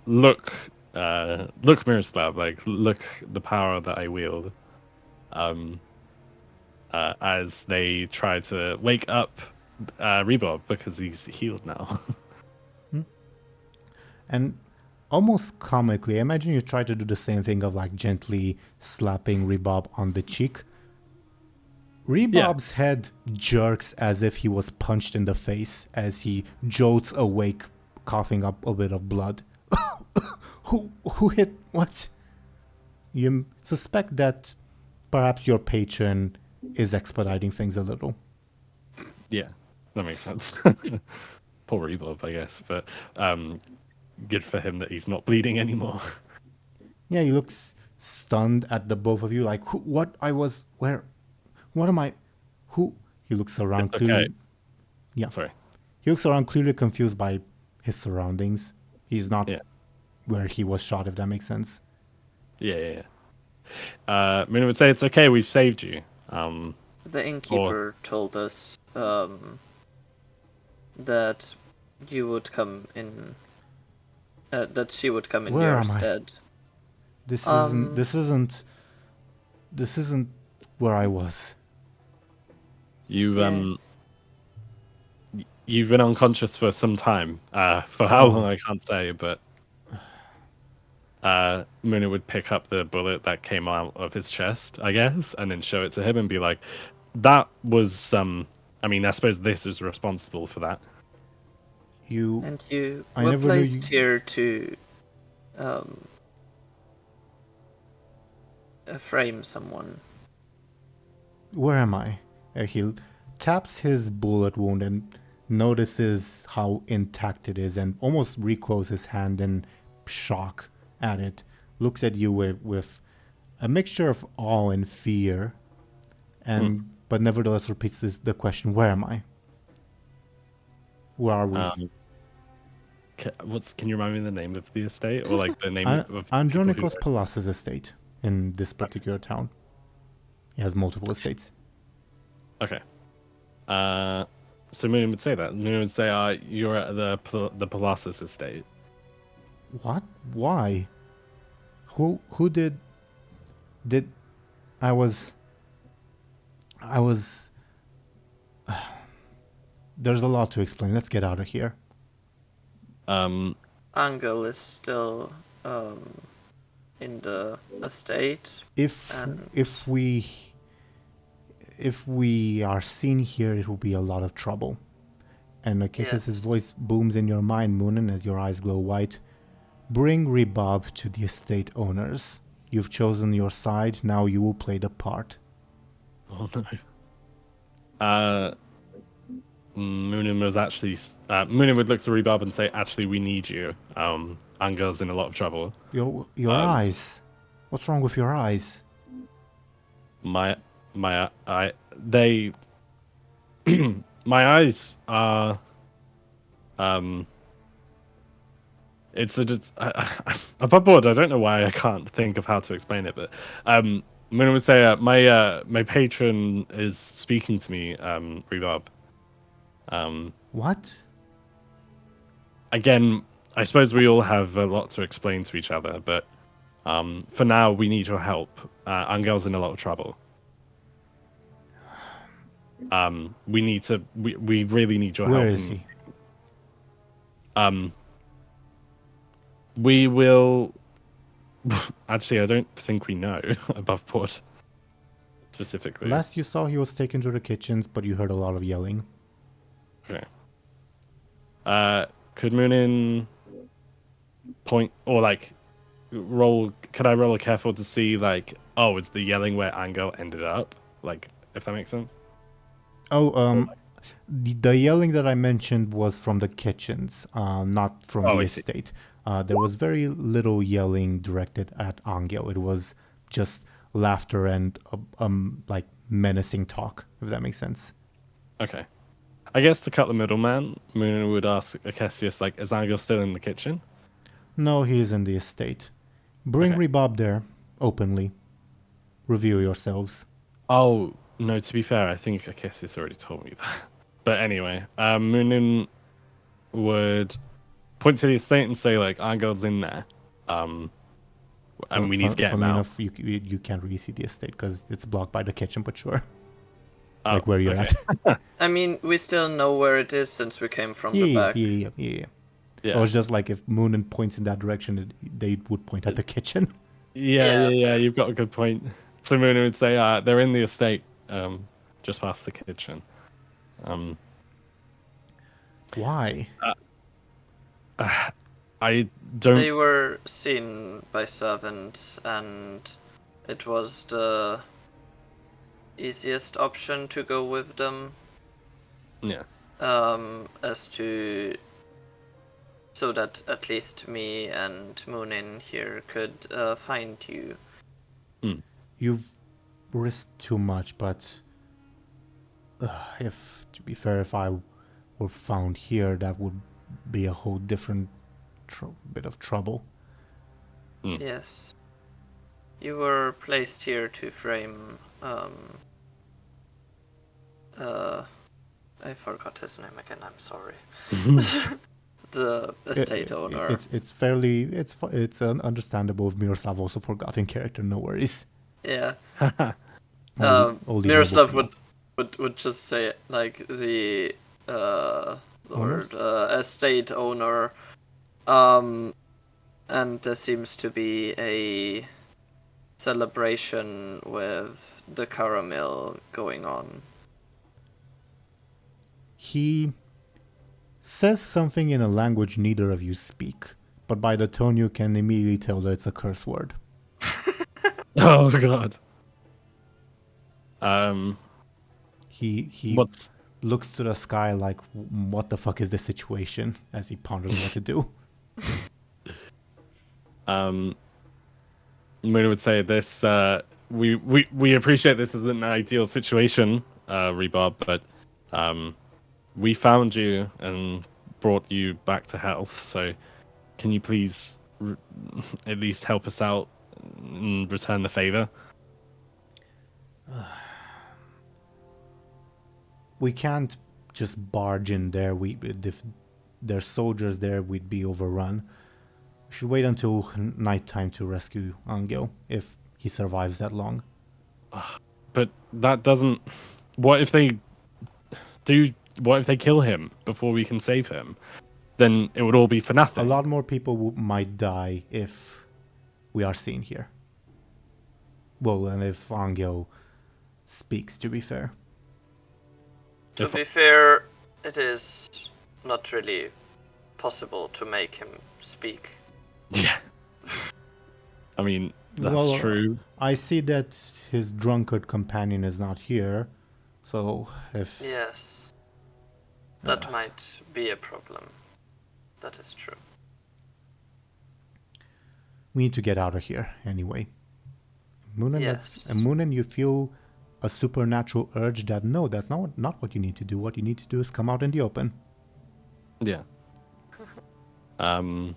look, Miroslav, like, look the power that I wield. As they try to wake up Rebob, because he's healed now. And almost comically, I imagine you try to do the same thing of, like, gently slapping Rebob on the cheek. Rebob's head jerks as if he was punched in the face as he jolts awake, coughing up a bit of blood. Who hit what? You suspect that perhaps your patron is expediting things a little. Yeah, that makes sense. Poor Rebob, I guess, but good for him that he's not bleeding anymore. Yeah, he looks stunned at the both of you, like, what am I? Who? He looks around it's clearly. Okay. Yeah. Sorry. He looks around clearly confused by his surroundings. He's not where he was shot, if that makes sense. Yeah. Muninn would say, it's okay, we've saved you. The innkeeper told us that you would come in. That she would come in Where your am I? stead. This Um, isn't where I was. You've Yeah. you've been unconscious for some time. For how long I can't say, but Muninn would pick up the bullet that came out of his chest, I guess, and then show it to him and be like, "That was I mean, I suppose this is responsible for that." And you I were never knew placed here to frame someone. Where am I? He taps his bullet wound and notices how intact it is and almost recoils his hand in shock at it. Looks at you with a mixture of awe and fear, and but nevertheless repeats the question, where am I? Where are we? Can you remind me the name of the estate, or like the name of people who Andronikos Palas's estate in this particular town. He has multiple estates. Okay. So Muninn would say that. Muninn would say, "You're at the Palacis estate." What? Why? Who did I was there's a lot to explain. Let's get out of here. Anghel is still in the estate. If we are seen here, it will be a lot of trouble. And like as his voice booms in your mind, Muninn, as your eyes glow white, bring Rebab to the estate owners. You've chosen your side, now you will play the part. Oh no. Muninn was actually Muninn would look to Rebab and say, "Actually, we need you. Anghel's in a lot of trouble." Your eyes. What's wrong with your eyes? My they my eyes are it's above board. I don't know why I can't think of how to explain it, but Muninn would say my patron is speaking to me, Rebab. What? Again, I suppose we all have a lot to explain to each other, but for now we need your help. Anghel's in a lot of trouble. We really need your help. Where is he? We will. Actually, I don't think we know above board specifically. Last you saw, he was taken to the kitchens, but you heard a lot of yelling. Okay. Could Muninn point or like roll? Could I roll a careful to see like, oh, it's the yelling where Anghel ended up? Like, if that makes sense. Oh, the yelling that I mentioned was from the kitchens, not from the estate. There was very little yelling directed at Anghel. It was just laughter and like menacing talk, if that makes sense. Okay. I guess to cut the middleman, Muninn would ask Akesius, like, is Anghel still in the kitchen? No, he is in the estate. Bring Rebab there, openly. Review yourselves. Oh, no, to be fair, I think Akesius already told me that. But anyway, Muninn would point to the estate and say, like, Anghel's in there. And we need to get him out. Enough, you can't really see the estate because it's blocked by the kitchen, but sure. Like where you're at. I mean, we still know where it is since we came from the back. Yeah. It was just like if Muninn points in that direction, they would point at the kitchen. Yeah, you've got a good point. So Muninn would say, they're in the estate, just past the kitchen. Why? I don't... They were seen by servants, and it was the easiest option to go with them. Yeah. So that at least me and Muninn here could find you. You've risked too much, but if, to be fair, if I were found here, that would be a whole different bit of trouble. Yes. You were placed here to frame... I forgot his name again, I'm sorry. the estate owner. It's understandable if Miroslav also forgot in character. No worries. Yeah. All these Miroslav noble would just say like the Owners? estate owner, and there seems to be a celebration with the caramel going on. He says something in a language neither of you speak, but by the tone you can immediately tell that it's a curse word. Oh god. He What's looks to the sky like, what the fuck is this situation? As he ponders what to do. Muninn would say this. We appreciate this isn't an ideal situation, Rebob, but we found you and brought you back to health. So, can you please at least help us out and return the favor? We can't just barge in there. If there's soldiers there, we'd be overrun. We should wait until nighttime to rescue Anghel, if he survives that long. But that doesn't. What if they do? What if they kill him before we can save him? Then it would all be for A nothing. lot more people might die if we are seen here. Well, and if Anghel speaks, to be fair. To be fair, it is not really possible to make him speak. Yeah. I mean, that's Well, true. I see that his drunkard companion is not here, so if... Yes. That might be a problem. That is true. We need to get out of here, anyway. Muninn, Yes. Muninn, you feel a supernatural urge that, no, that's not what you need to do. What you need to do is come out in the open. Yeah. I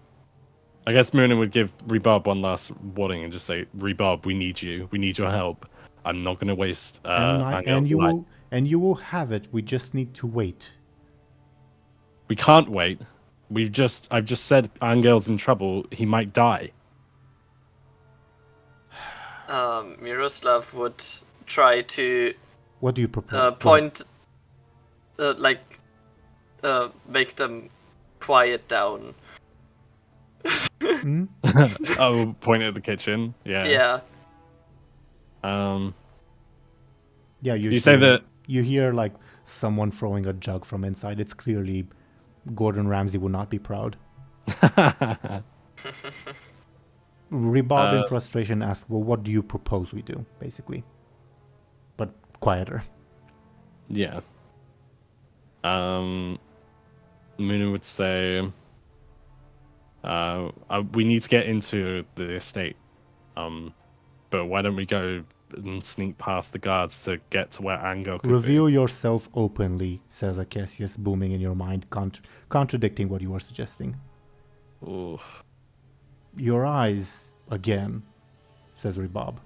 guess Muninn would give Rebob one last warning and just say, Rebob, we need you. We need your help. I'm not going to waste And you will have it. We just need to wait. We can't wait. I've just said Angel's in trouble. He might die. Miroslav would try to What do you propose? point, make them quiet down. Hmm? Oh, point at the kitchen. Yeah. Yeah. Yeah, You say that. You hear like someone throwing a jug from inside. It's clearly Gordon Ramsay would not be proud. Rebob in frustration asks, well, what do you propose we do, basically? But quieter. Yeah. Muninn would say, we need to get into the estate. But why don't we go and sneak past the guards to get to where Anghel could Reveal be? yourself openly, says Acacius, booming in your mind, contradicting what you are suggesting. Ooh. Your eyes, again, says Rebob.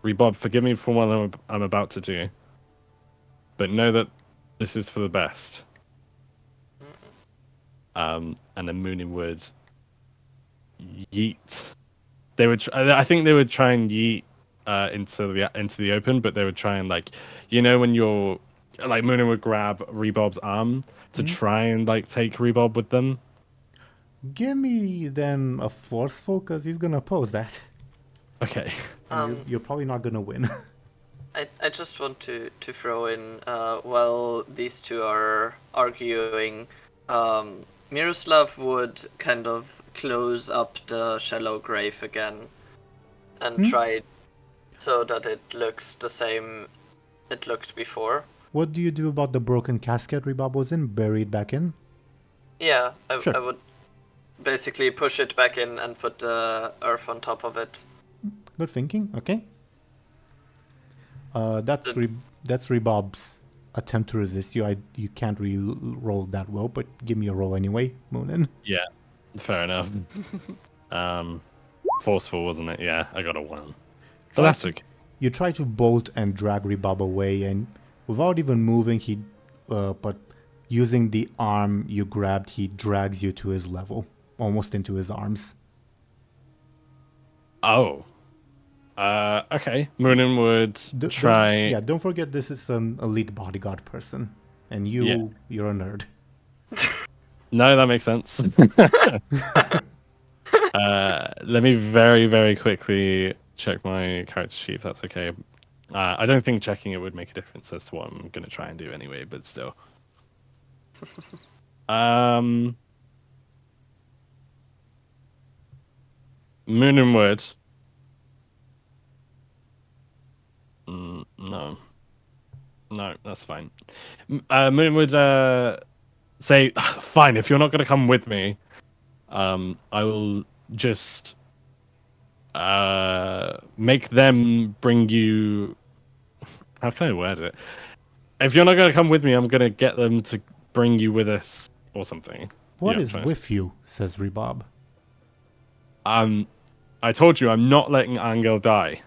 Rebob, forgive me for what I'm about to do, but know that this is for the best. And then Muninn would yeet. They would. I think they would try and yeet into the open, but they would try and when you're Muninn would grab Rebob's arm to try and take Rebob with them. Give me then a forceful, because he's gonna oppose that. Okay. You're probably not gonna win. I just want to throw in, while these two are arguing, Miroslav would kind of close up the shallow grave again and try so that it looks the same it looked before. What do you do about the broken casket Rebob was in? Bury it back in? Yeah, Sure. I would basically push it back in and put the earth on top of it. Good thinking. Okay. That's Rebob's attempt to resist you. You can't really roll that well, but give me a roll anyway, Muninn. Yeah. Fair enough. Forceful, wasn't it? Yeah, I got a 1. But that's okay. You try to bolt and drag Rebob away, and without even moving, he but using the arm you grabbed, he drags you to his level, almost into his arms. Oh. Okay. Muninn would try. Don't forget this is an elite bodyguard person, and you're a nerd. No, that makes sense. Let me very, very quickly check my character sheet, if that's okay. I don't think checking it would make a difference as to what I'm going to try and do anyway, but still. Muninn would. No. No, that's fine. Muninn would say, fine, if you're not going to come with me, I will just make them bring you... How can I word it? If you're not going to come with me, I'm going to get them to bring you with us or something. What is with you, says Rebob. I told you I'm not letting Anghel die.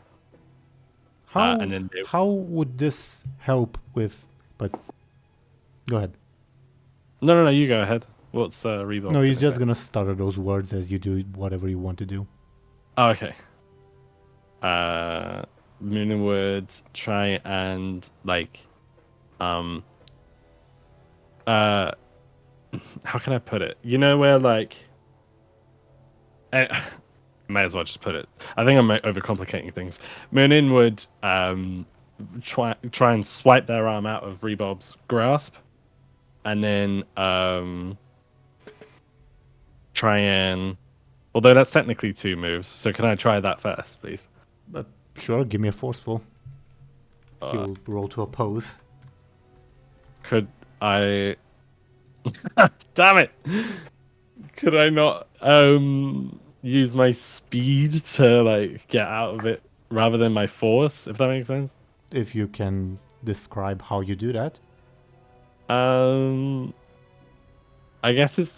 How would this help with... But go ahead. No, you go ahead. What's Rebob? No, he's just going to stutter those words as you do whatever you want to do. Oh, okay. Muninn would try and how can I put it? You know where may as well just put it. I think I'm overcomplicating things. Muninn would try and swipe their arm out of Rebob's grasp, and then try and. Although that's technically 2 moves, so can I try that first, please? Sure, give me a forceful. He'll roll to oppose. Could I... Damn it! Could I not use my speed to get out of it rather than my force, if that makes sense? If you can describe how you do that. I guess it's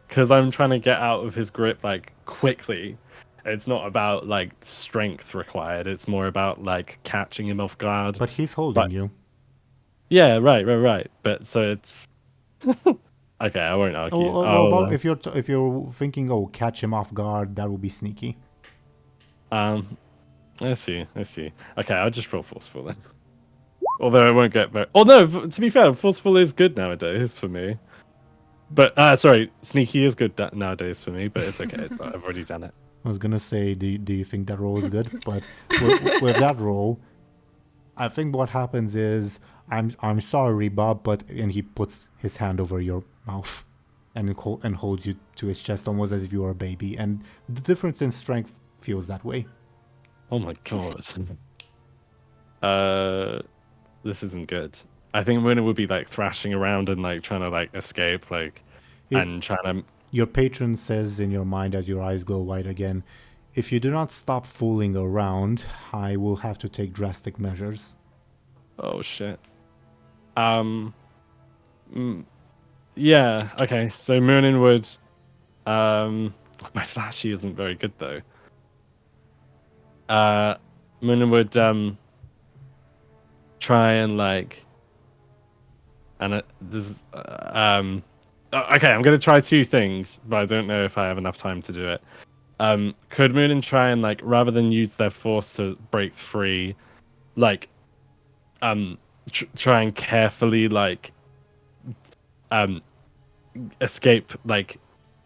because I'm trying to get out of his grip quickly. It's not about strength required. It's more about catching him off guard. But he's holding you. Yeah, right. But so it's okay. I won't argue. If you're thinking, catch him off guard, that would be sneaky. I see. Okay, I'll just roll forceful then. Although I won't get very. Oh no! To be fair, forceful is good nowadays for me. But sorry, sneaky is good nowadays for me. But it's okay. I've already done it. I was gonna say, do you think that roll is good? But with that roll, I think what happens is, I'm sorry, Bob, and he puts his hand over your mouth, and holds you to his chest almost as if you were a baby. And the difference in strength feels that way. Oh my god. This isn't good. I think Muninn would be thrashing around and trying to escape, and trying to. Your patron says in your mind as your eyes go wide again, if you do not stop fooling around, I will have to take drastic measures. Oh shit. Yeah. Okay. So Muninn would. My flashy isn't very good though. Muninn would try and okay, I'm going to try 2 things, but I don't know if I have enough time to do it. Could Muninn try and rather than use their force to break free, try and carefully escape?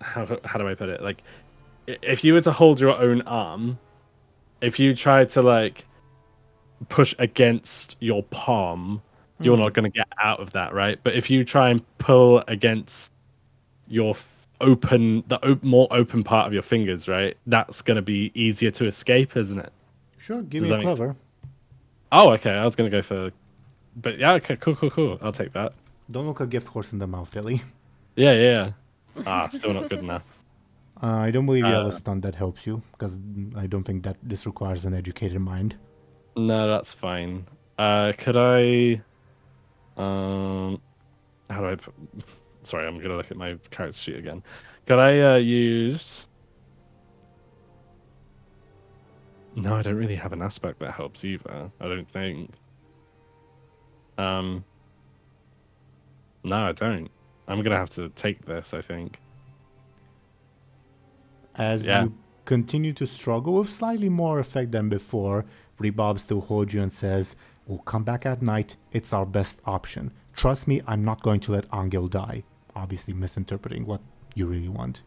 How do I put it? If you were to hold your own arm, if you try to push against your palm, you're not going to get out of that, right? But if you try and pull against your more open part of your fingers, right? That's going to be easier to escape, isn't it? Sure, give me a clever. Oh, okay. I was going to go for... But yeah, okay, cool. I'll take that. Don't look a gift horse in the mouth, Dilly. Yeah. Still not good enough. I don't believe you have a stunt that helps you, because I don't think that this requires an educated mind. No, that's fine. Could I... how do I put... Sorry, I'm going to look at my character sheet again. Could I use... No, I don't really have an aspect that helps either. I don't think. No, I don't. I'm gonna have to take this, I think. As Yeah. you continue to struggle with slightly more effect than before, Rebob still holds you and says, "We'll come back at night. It's our best option. Trust me, I'm not going to let Anghel die." Obviously misinterpreting what you really want.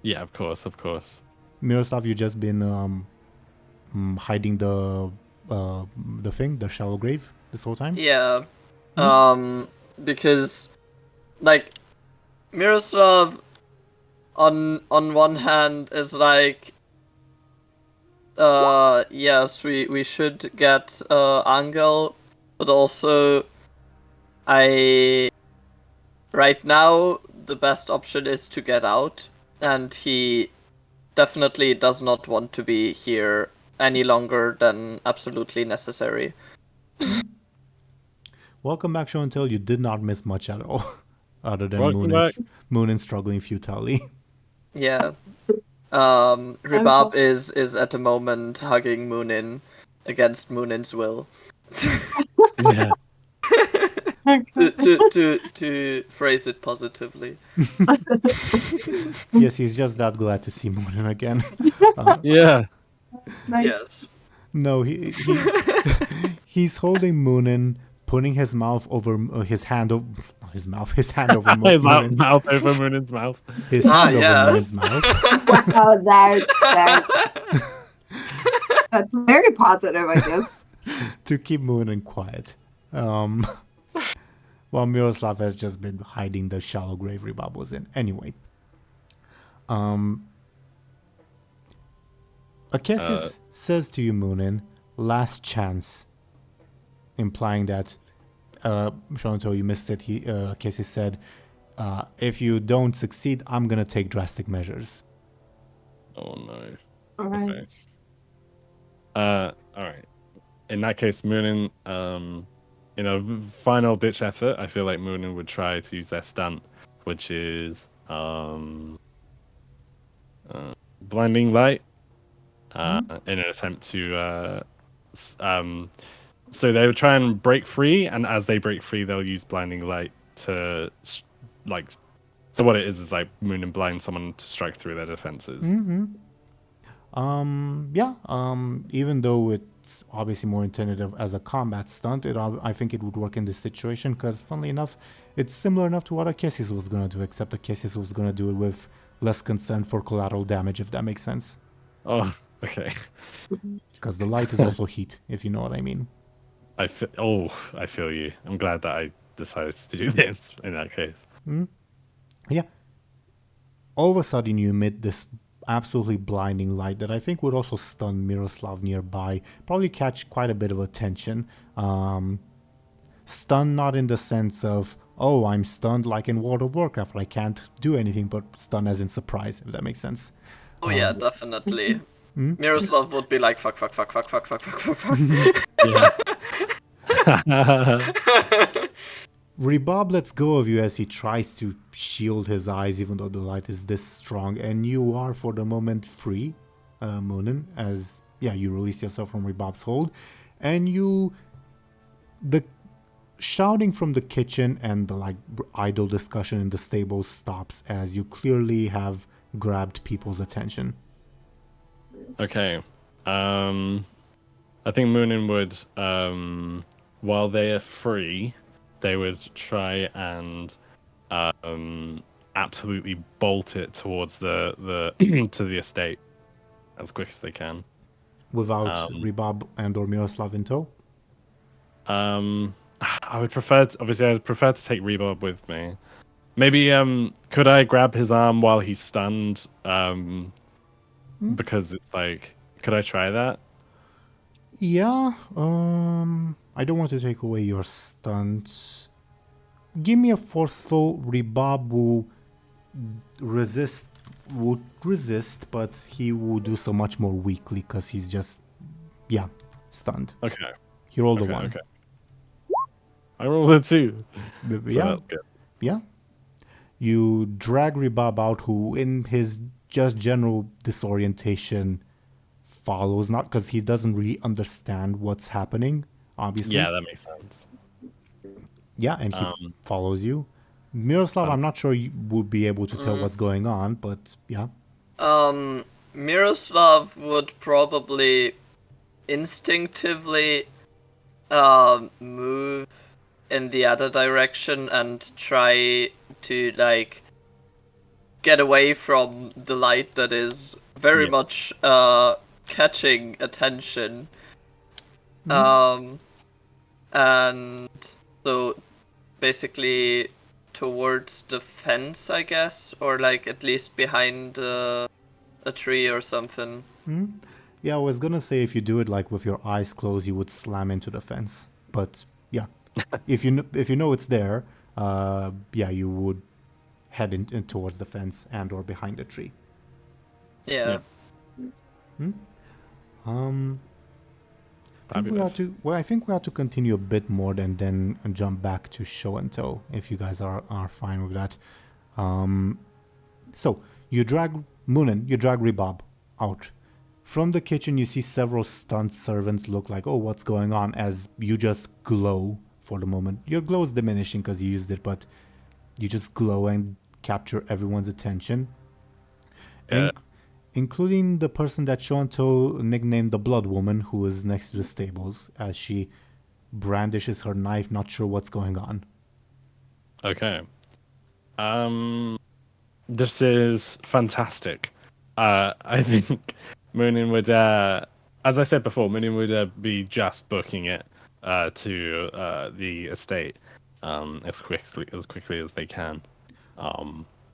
Yeah, of course, of course. Miroslav, you just been hiding the shallow grave this whole time? Yeah. Because like Miroslav on one hand is like yes, we should get Anghel, but also right now the best option is to get out, and he definitely does not want to be here any longer than absolutely necessary. Welcome back, Show&Tell. You did not miss much at all, other than Welcome back. Muninn struggling futilely. Yeah. Rebab is at the moment hugging Muninn against Muninn's will. Yeah. to phrase it positively. Yes, he's just that glad to see Muninn again. Yeah. Nice. Yes. No, he's holding Muninn, putting his mouth over his hand over his mouth, his hand over His Muninn's mouth over Muninn's mouth. his hand over yes. Muninn's mouth. Oh, that's very positive, I guess. To keep Muninn quiet. While Miroslav has just been hiding the shallow grave Rebab was in. Anyway. Acacius says to you, Muninn, last chance. Implying that, Show&Tell, you missed it. Acacius said, if you don't succeed, I'm going to take drastic measures. Oh no. All right. Okay. All right. In that case, Muninn, in a final ditch effort, I feel like Muninn would try to use their stunt, which is blinding light, in an attempt to so they would try and break free, and as they break free, they'll use blinding light to so what it is like Muninn blinds someone to strike through their defenses. Even though it's obviously more intended as a combat stunt, I think it would work in this situation because, funnily enough, it's similar enough to what Acacius was going to do, except Acacius was going to do it with less consent for collateral damage, if that makes sense. Oh, okay. Because the light is also heat, if you know what I mean. I feel you. I'm glad that I decided to do this in that case. Yeah. All of a sudden, you emit this absolutely blinding light that I think would also stun Miroslav nearby, probably catch quite a bit of attention. Stun not in the sense of, oh, I'm stunned like in World of Warcraft, I can't do anything, but stun as in surprise, if that makes sense. Oh yeah, definitely. Miroslav would be like fuck. Yeah. Rebab lets go of you as he tries to shield his eyes, even though the light is this strong, and you are for the moment free, Muninn, as you release yourself from Rebab's hold, and the shouting from the kitchen and the idle discussion in the stable stops as you clearly have grabbed people's attention. Okay. I think Muninn would, while they are free, they would try and absolutely bolt it towards the to the estate as quick as they can. Without Rebab and or Miroslav in tow? I would prefer to take Rebab with me. Maybe could I grab his arm while he's stunned? Because it's like, could I try that? Yeah. I don't want to take away your stunt. Give me a forceful. Rebab will would resist, but he will do so much more weakly because he's just, stunned. Okay. He rolled a 1. Okay. I rolled a 2. So that's good. Yeah. You drag Rebab out, who in his just general disorientation follows, not because he doesn't really understand what's happening, obviously. Yeah, that makes sense. Yeah, and he follows you. Miroslav, I'm not sure you would be able to tell what's going on, but yeah. Miroslav would probably instinctively move in the other direction and try to like get away from the light that is very much catching attention. And so basically towards the fence, I guess, or like at least behind a tree or something. Yeah, I was gonna say if you do it like with your eyes closed, you would slam into the fence. But yeah, if you know it's there, yeah, you would head in towards the fence and or behind the tree. Yeah. I think we have to continue a bit more and then jump back to show and tell if you guys are fine with that. So you drag Muninn, you drag Ribab out. From the kitchen, you see several stunned servants look like, oh, what's going on, as you just glow for the moment. Your glow is diminishing because you used it, but you just glow and capture everyone's attention. Including the person that Show&Tell nicknamed the Blood Woman, who is next to the stables, as she brandishes her knife, not sure what's going on. Okay. This is fantastic. I think Muninn would, as I said before, Muninn would be just booking it to the estate as quickly as they can.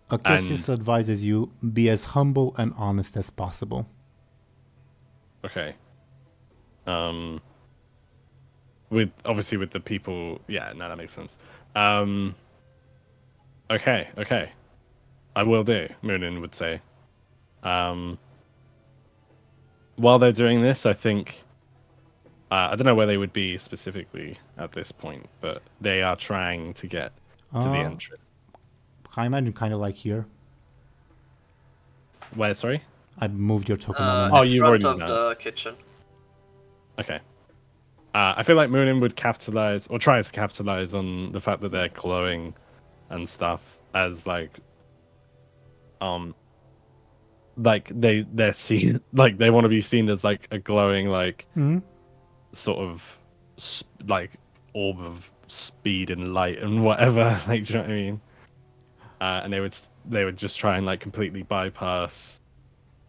Acacius advises you be as humble and honest as possible. Okay. With the people, yeah, no, that makes sense. Okay. I will do, Muninn would say. While they're doing this, I think I don't know where they would be specifically at this point, but they are trying to get to the entrance. I imagine kind of like here. Where, sorry? I moved your token on the In map. you've front already of done the kitchen. Okay. I feel like Muninn would capitalize, or try to capitalize on the fact that they're glowing and stuff as like they're seen, like they want to be seen as like a glowing like sort of like orb of speed and light and whatever, like, do you know what I mean? And they would just try and like completely bypass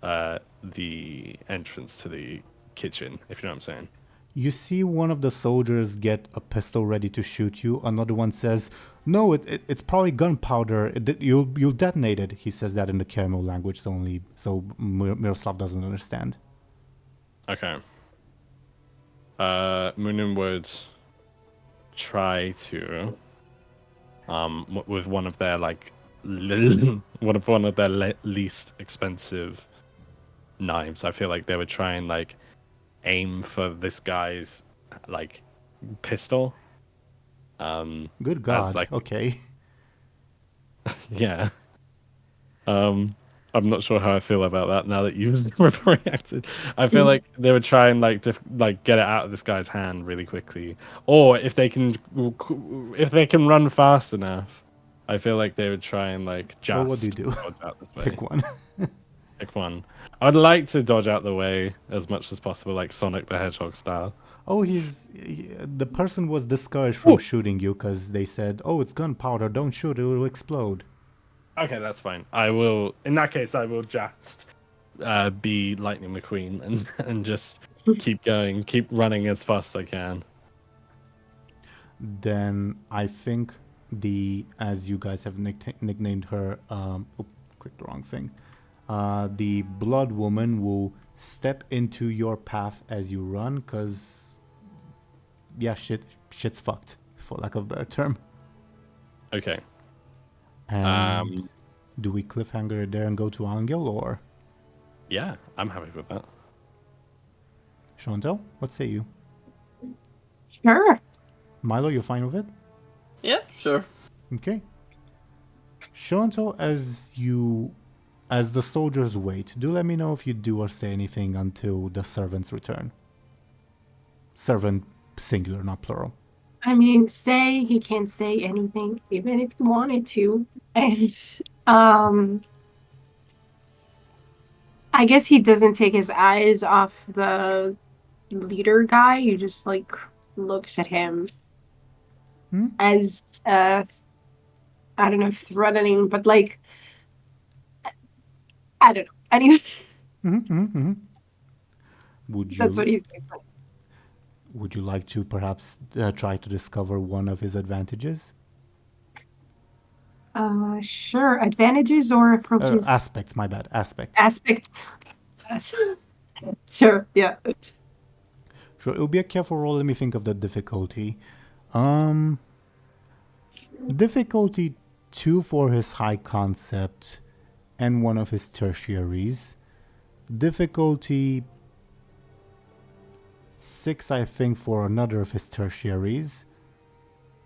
the entrance to the kitchen, if you know what I'm saying. You see one of the soldiers get a pistol ready to shoot you. Another one says, "No, it's probably gunpowder. You'll detonate it." He says that in the Kermo language, so Miroslav doesn't understand. Okay. Muninn would try to, with one of their like one of their least expensive knives. I feel like they would try and like aim for this guy's like pistol. Good God. like, okay. Yeah. I'm not sure how I feel about that now that you've reacted. I feel like they would try and like get it out of this guy's hand really quickly, or if they can run fast enough, I feel like they would try and like just. Well, what do you do? Dodge out this way. Pick one. Pick one. I'd like to dodge out the way as much as possible, like Sonic the Hedgehog style. Oh, the person was discouraged from shooting you because they said, "Oh, it's gunpowder. Don't shoot; it will explode." Okay, that's fine. I will. In that case, I will just be Lightning McQueen and just keep going, keep running as fast as I can. Then I think as you guys have nicknamed her, clicked the wrong thing. The Blood Woman will step into your path as you run, because yeah, shit's fucked, for lack of a better term. Okay. And do we cliffhanger it there and go to Anghel, or? Yeah, I'm happy with that. Show&Tell, what say you? Sure. Milo, you're fine with it? Yeah, sure. Okay. Show&Tell, as the soldiers wait, do let me know if you do or say anything until the servants return. Servant singular, not plural. I mean, say he can't say anything, even if he wanted to. And um I guess he doesn't take his eyes off the leader guy. He just like looks at him Hmm? as I don't know, threatening, but like I don't know. Anyway, Would that's what you he's doing. would you like to perhaps try to discover one of his advantages? Sure. Advantages or approaches? Aspects, my bad. Aspects. Aspects. Sure. Yeah. Sure, it'll be a careful roll. Let me think of the difficulty. Um, difficulty 2 for his high concept and one of his tertiaries. Difficulty 6, I think, for another of his tertiaries.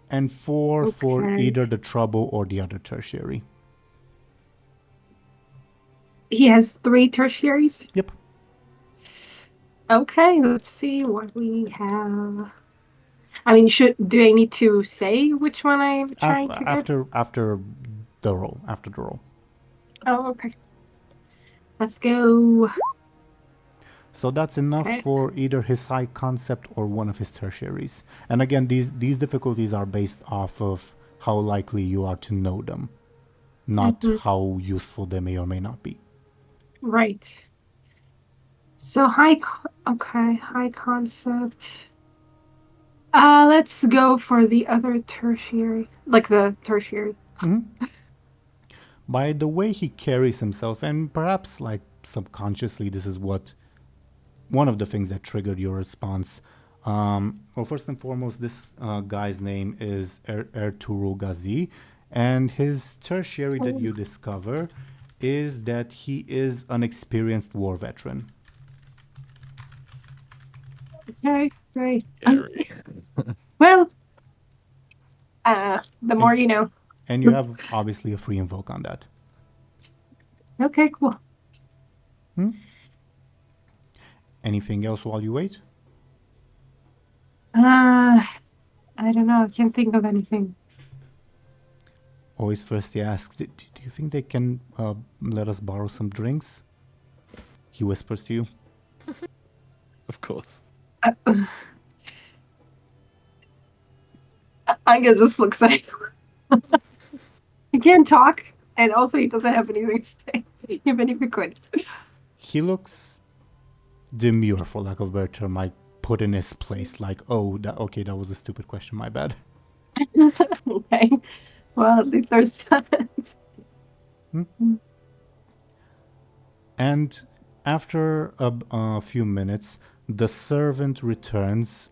And 4 for Okay. either the trouble or the other tertiary. He has 3 tertiaries. Yep. Okay, let's see what we have. I mean, do I need to say which one I'm trying to get? After the roll. After the roll. Oh, okay. Let's go. So that's enough Okay. for either his high concept or one of his tertiaries. And again, these difficulties are based off of how likely you are to know them, not how useful they may or may not be. Right. So okay, high concept. Let's go for the other tertiary, like the tertiary. By the way he carries himself, and perhaps like subconsciously, this is what one of the things that triggered your response. Well, first and foremost, this guy's name is Ertuğrul Gazi, and his tertiary that you discover is that he is an experienced war veteran. Okay, great. Very. Well, the more you know. And you have obviously a free invoke on that. Okay, cool. Anything else while you wait? I don't know. I can't think of anything. Always first he asks, do you think they can let us borrow some drinks? He whispers to you. Of course. Anghel just looks at him. He can't talk, and also he doesn't have anything to say, even if he could. He looks demure, for lack of a better term, like put in his place, like, oh, that was a stupid question, my bad. Okay. Well, at least there's that. And after a few minutes, the servant returns.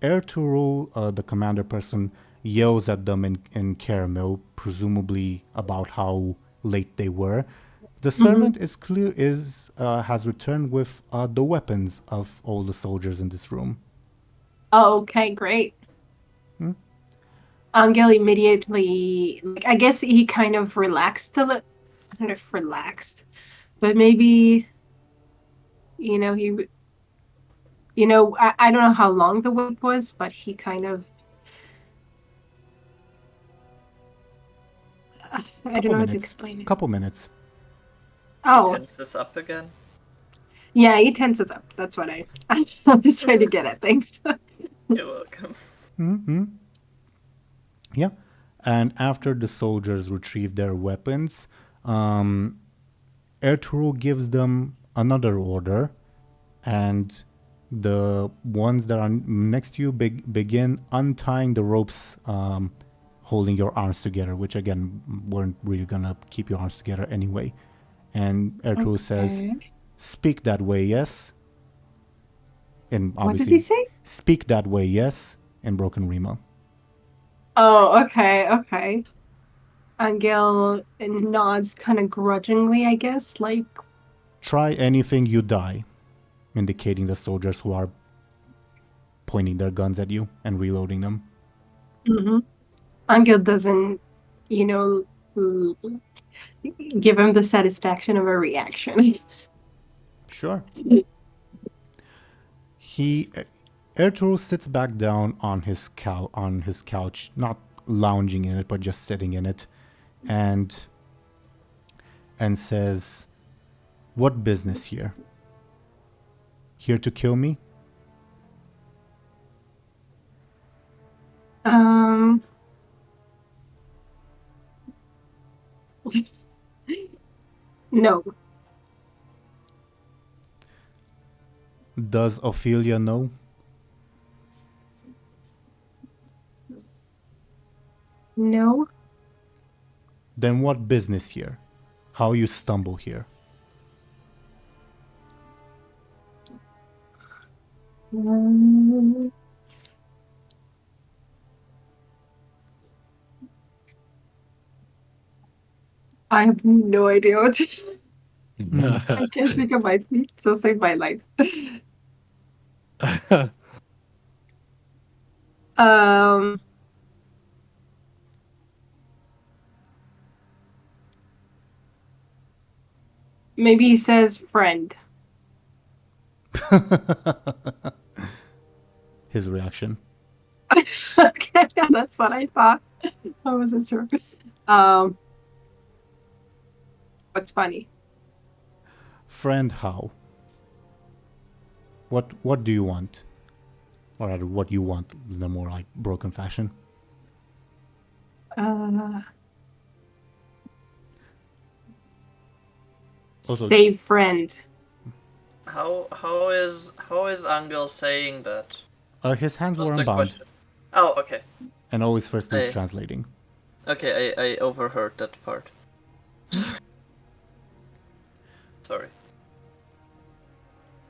Ertuğrul, the commander person, yells at them in Caramel, presumably about how late they were. The servant has returned with the weapons of all the soldiers in this room. Oh, okay, great. Anghel immediately, like, I guess he kind of relaxed a little. I don't know if relaxed, but maybe, he, I don't know how long the wait was, but he kind of, I don't know how to explain it. Couple minutes. Oh, Tenses up again. yeah, he tenses up. That's what I'm just trying to get at. Thanks. You're welcome. Yeah. And after the soldiers retrieve their weapons, Ertuğrul gives them another order, and the ones that are next to you begin untying the ropes holding your arms together, which again weren't really gonna keep your arms together anyway. And Ertuğrul says, "Speak that way, yes." And What does he say? "Speak that way, yes," in Broken Rima. Oh, okay. Anghel nods kind of grudgingly, I guess, like, "Try anything, you die," indicating the soldiers who are pointing their guns at you and reloading them. Anghel doesn't, give him the satisfaction of a reaction. Sure. Ertuğrul sits back down on his couch, not lounging in it, but just sitting in it, and says, "What business here? Here to kill me?" No. Does Ophelia know? No. Then what business here? How you stumble here? I have no idea what to I can't think of my feet, so save my life. Maybe he says friend. His reaction. Okay, that's what I thought. I wasn't sure. What's funny? Friend, how? What do you want? Or rather, what you want in a more like broken fashion? Also- Save friend. How is Anghel saying that? His hands What's were the unbound, question? Oh, okay. and always first is Hey. translating. Okay, I overheard that part. Sorry.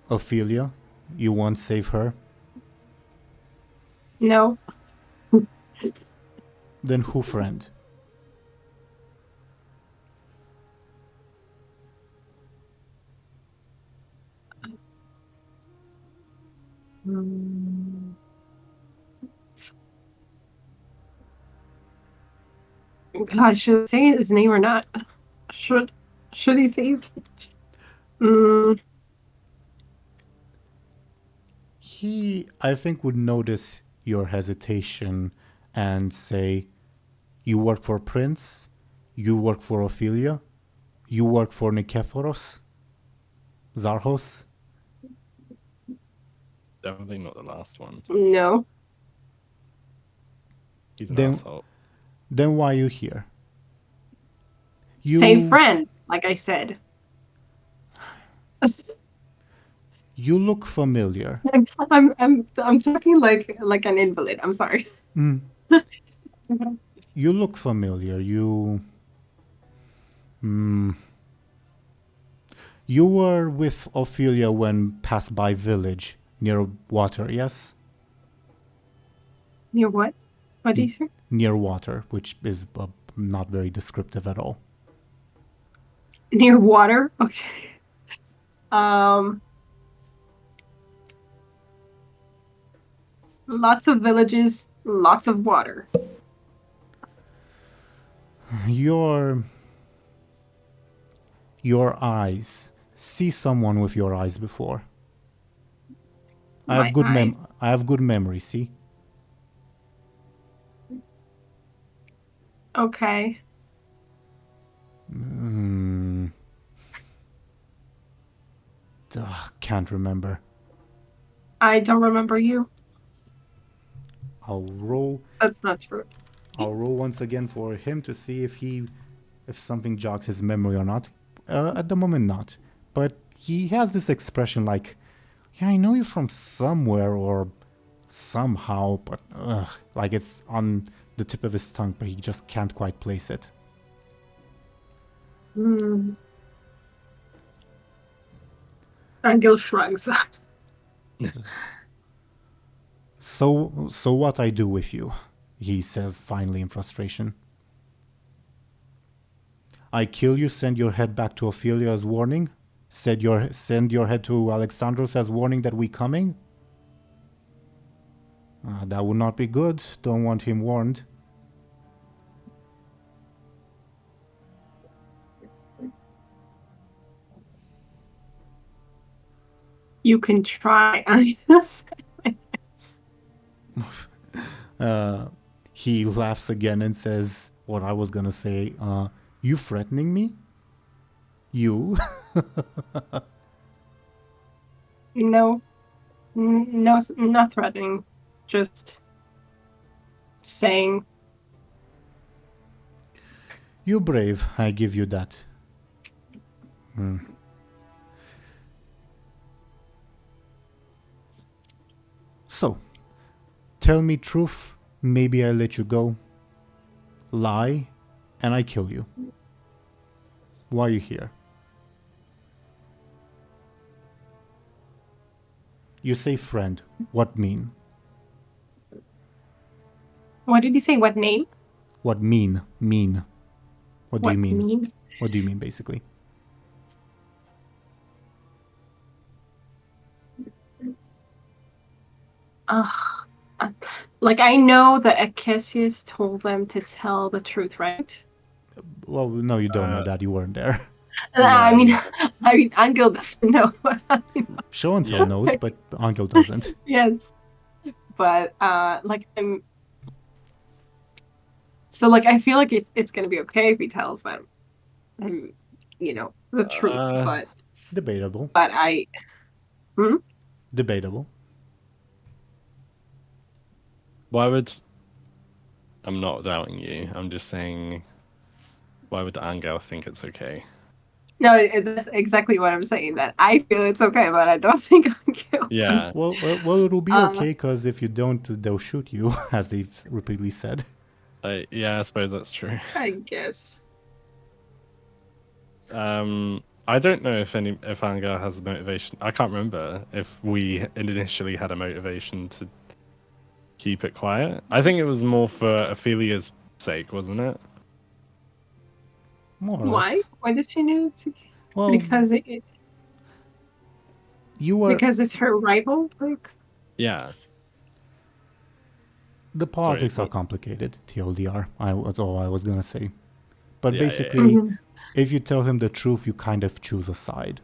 Ophelia, you won't save her? No. Then who, friend? God, should I say his name or not? Should he say his He, I think, would notice your hesitation and say, "You work for Prince? You work for Ophelia? You work for Nikephoros? Zarhos?" Definitely not the last one. No. He's an Then- asshole. Then why are you here? Save friend, like I said. You look familiar. I'm talking like an invalid. I'm sorry. You look familiar. You were with Ophelia when passed by village near water, yes? Near what? What do you say? Near water, which is not very descriptive at all. Near water? Okay. Lots of villages, lots of water. Your eyes. See someone with your eyes before. I have good eyes? I have good memory, see? Okay. Can't remember. I don't remember you. I'll roll That's not true. once again for him to see if something jogs his memory or not. At the moment, not. But he has this expression like, "Yeah, I know you from somewhere or somehow," but like it's on the tip of his tongue, but he just can't quite place it. Anghel shrugs. So what I do with you? He says finally in frustration. I kill you, send your head back to Ophelia as warning? Send your head to Alexandros as warning that we coming? That would not be good. Don't want him warned. You can try. He laughs again and says what I was gonna say. You threatening me? You? No, no, not threatening. Just saying. You brave, I give you that. So, tell me truth, maybe I let you go. Lie, and I kill you. Why are you here? You say friend. What mean? What did he say? What name? What mean? Mean. What do you mean? Mean? What do you mean, basically? Like, I know that Akesius told them to tell the truth, right? Well, no, you don't know that. You weren't there. I mean, Right. Anghel doesn't know. Show&Tell Yeah. knows, but Anghel doesn't. Yes, but like I'm. So like I feel like it's gonna be okay if he tells them, the truth. Debatable. But I. Debatable. Why would... I'm not doubting you. I'm just saying, why would Anghel think it's okay? No, that's exactly what I'm saying. That I feel it's okay, but I don't think Anghel. Yeah. Well, it'll be okay, because if you don't, they'll shoot you, as they've repeatedly said. Yeah, I suppose that's true. I guess. I don't know if Anghel has a motivation. I can't remember if we initially had a motivation to keep it quiet. I think it was more for Ophelia's sake, wasn't it? More or Why? less. Why does she need to? Well, Because you were... because it's her rival. Like, Yeah. The politics Sorry, are complicated, TLDR. That's all I was gonna say. But Yeah, basically, Mhm. if you tell him the truth, you kind of choose a side.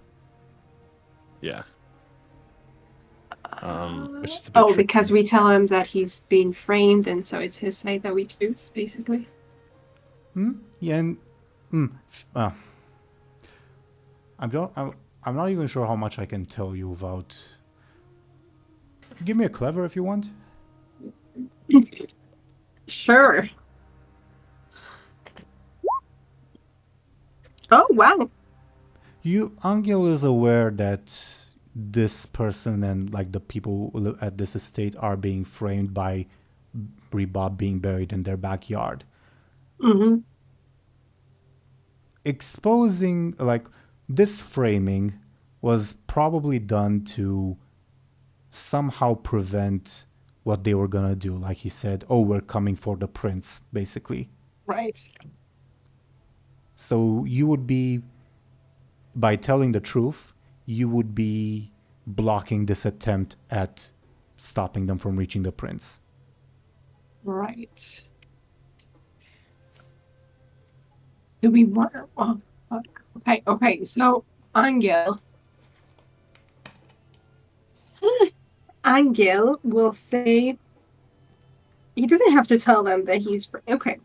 Yeah. Which is a bit tricky. because we tell him that he's being framed, and so it's his side that we choose, basically. Yeah, and I'm not even sure how much I can tell you without. Give me a clever if you want. Sure. Oh wow. Anghel is aware that this person and like the people who live at this estate are being framed by Rebob being buried in their backyard. Mm-hmm. Exposing, like, this framing was probably done to somehow prevent what they were gonna do. Like he said, oh, we're coming for the prince, basically. Right. So you would be, by telling the truth, you would be blocking this attempt at stopping them from reaching the prince. Right. Do we want? Oh, fuck. Okay. So Anghel will say he doesn't have to tell them that he's okay.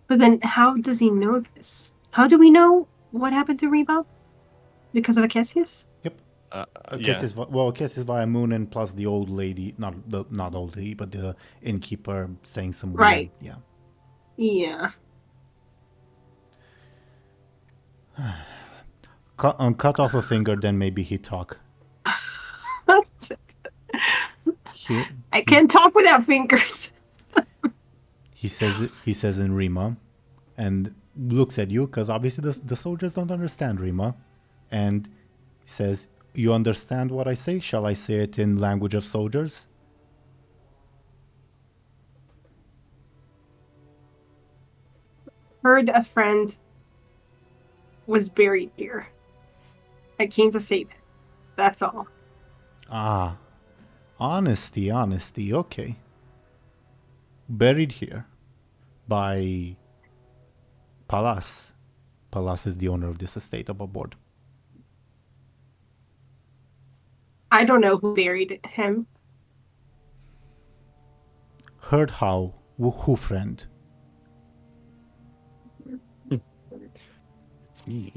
But then how does he know this? How do we know what happened to Rebob? Because of Akesius? Yep. Yeah. Kiss is via Muninn plus the old lady, not old lady, but the innkeeper saying some weird, Right. yeah. Yeah. Cut off a finger, then maybe he talk. I can't talk without fingers. He says in Rima, and looks at you because obviously the soldiers don't understand Rima, and he says, "You understand what I say? Shall I say it in language of soldiers?" Heard a friend was buried here. I came to save him. That's all. Ah, honesty. Okay. Buried here. by Palas. Palas is the owner of this estate up aboard. I don't know who buried him. Heard how? Who friend? It's me.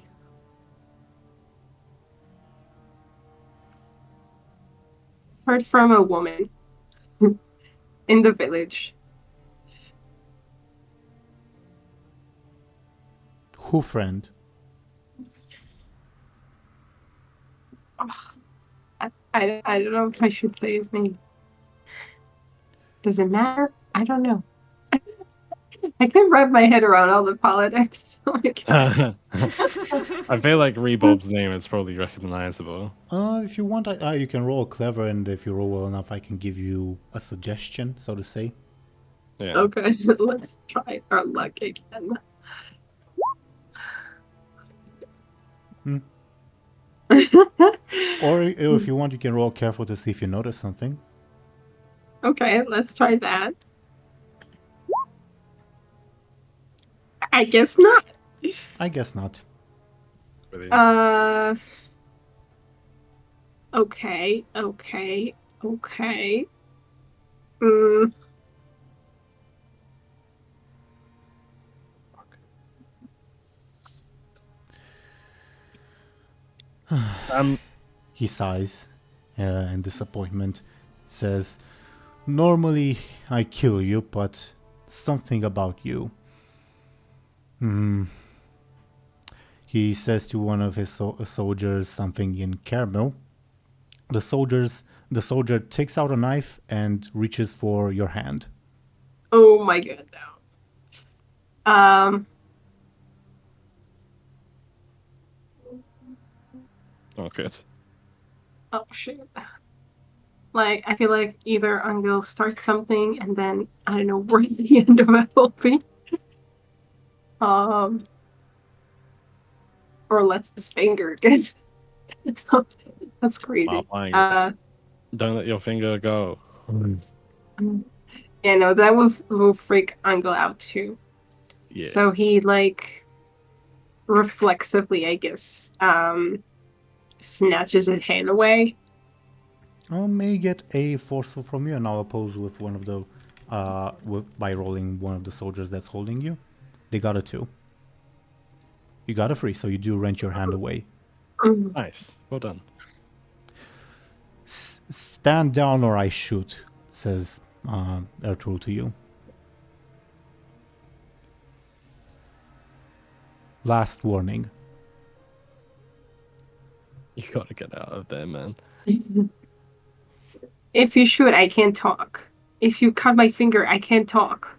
Heard from a woman in the village. Who friend? I don't know if I should say his name. Does it matter? I don't know. I can't wrap my head around all the politics. Oh my God. I feel like Rebob's name is probably recognizable. If you want, you can roll clever, and if you roll well enough, I can give you a suggestion, so to say. Yeah. Okay, let's try our luck again. Or if you want, you can roll careful to see if you notice something. Okay, let's try that. I guess not. I guess not. Really. Okay. Mm, He sighs in disappointment. Says, "Normally I kill you, but something about you." He says to one of his soldiers something in Caramel. The soldier takes out a knife and reaches for your hand. oh my God, no. Oh, good. Oh shit. Like, I feel like either Anghel starts something and then, I don't know, we're at the end of it will be. Or lets his finger get. That's crazy. Wow, fine. Don't let your finger go. Yeah, no, that will freak Anghel out too. Yeah. So he, like, reflexively, I guess, snatches his hand away. I may get a forceful from you, and I'll oppose with one of the, by rolling one of the soldiers that's holding you. They got a 2. You got a 3, so you do wrench your hand away. Nice. Well done. Stand down or I shoot, says Ertrul to you. Last warning. You gotta get out of there, man. If you shoot, I can't talk. If you cut my finger, I can't talk.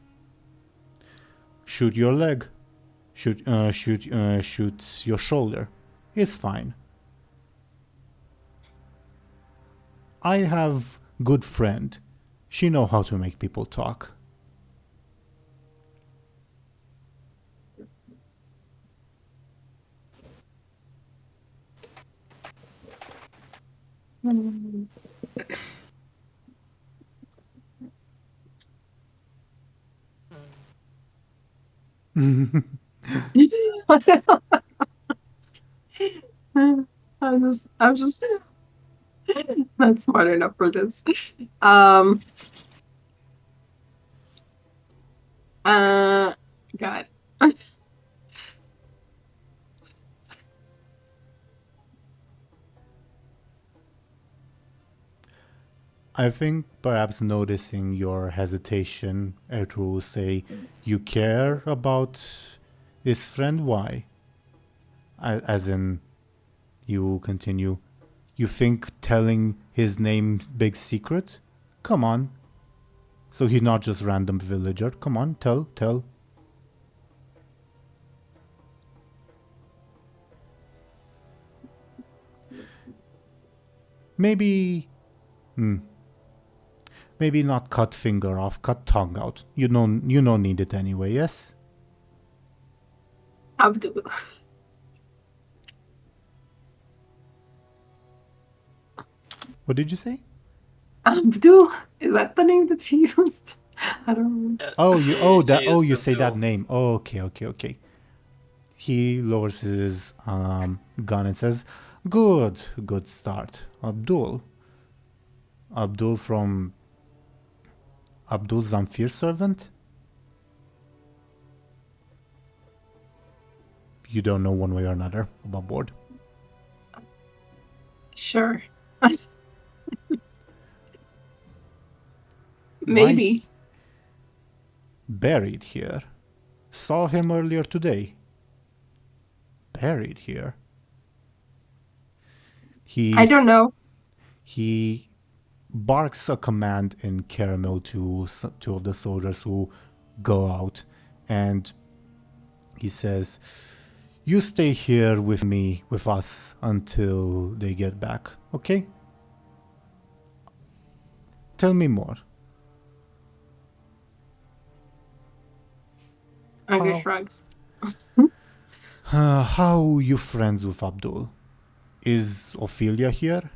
Shoot your leg. Shoot your shoulder. It's fine. I have good friend. She know how to make people talk. I'm just not smart enough for this. God. I think perhaps noticing your hesitation, Ertrul will say, "You care about this friend? Why?" As in, you continue, "You think telling his name big secret? Come on." So he's not just random villager. Come on, tell. Maybe not cut finger off, cut tongue out. You don't need it anyway, yes? Abdul. What did you say? Abdul? Is that the name that she used? I don't. Oh, you She you used say that Abdul. name. Oh, okay. He lowers his gun and says, "Good start, Abdul. Abdul from Abdul Zamfir's servant. You don't know one way or another about board. Sure. Why Maybe. buried here? Saw him earlier today. Buried here. I don't know. He barks a command in Caramel to two of the soldiers who go out, and he says, "You stay here with me, with us, until they get back, okay? Tell me more." Anghel How- shrugs. How you friends with Abdul? Is Ophelia here?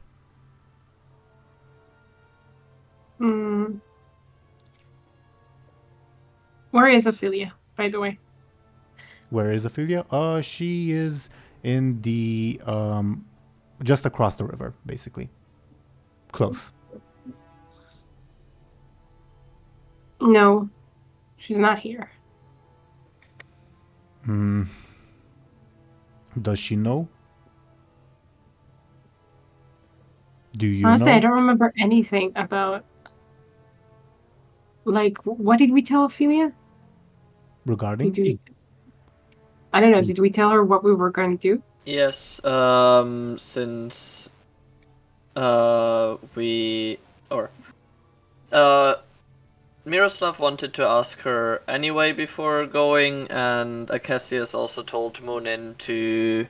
Hmm. Where is Ophelia, by the way? Where is Ophelia? She is in the just across the river, basically. Close. No, she's not here. Does she know? Do you Honestly, know? I don't remember anything about. Like, what did we tell Ophelia? Regarding? Did we? I don't know. Did we tell her what we were going to do? Yes, since we or Miroslav wanted to ask her anyway before going, and Acacius also told Muninn to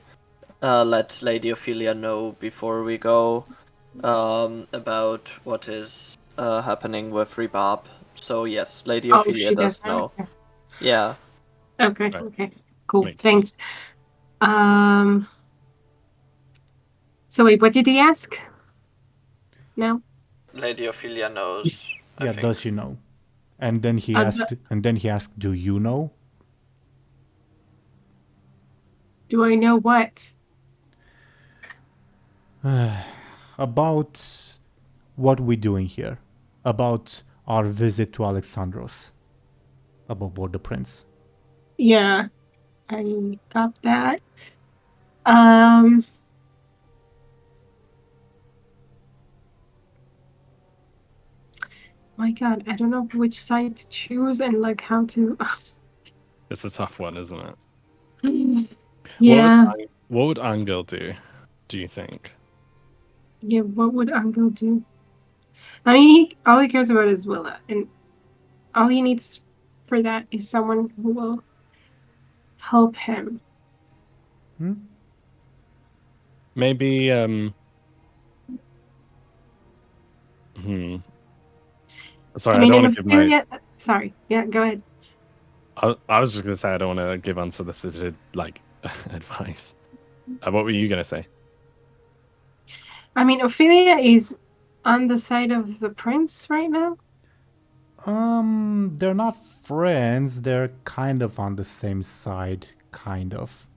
let Lady Ophelia know before we go about what is happening with Rebab. So yes, Lady Oh, Ophelia she does does know. know. Yeah, Okay. Right. Okay. Cool. Makes Thanks. So wait, what did he ask? No. Lady Ophelia knows. I Yeah, think. does she know? And then he Uh, asked, "Do you know?" Do I know what? About what we're doing here. About our visit to Alexandros. About board the prince. Yeah, I got that. My God, I don't know which side to choose and like how to. It's a tough one, isn't it? Yeah. What would Anghel do you think? Yeah. What would Anghel do? I mean, all he cares about is Willa, and all he needs for that is someone who will help him. Maybe Sorry, I I mean, don't in want to give my Ophelia. Sorry. Yeah. Go ahead. I was just gonna say I don't want to give unsolicited like advice. What were you gonna say? I mean, Ophelia is on the side of the prince right now. They're not friends. They're kind of on the same side, kind of.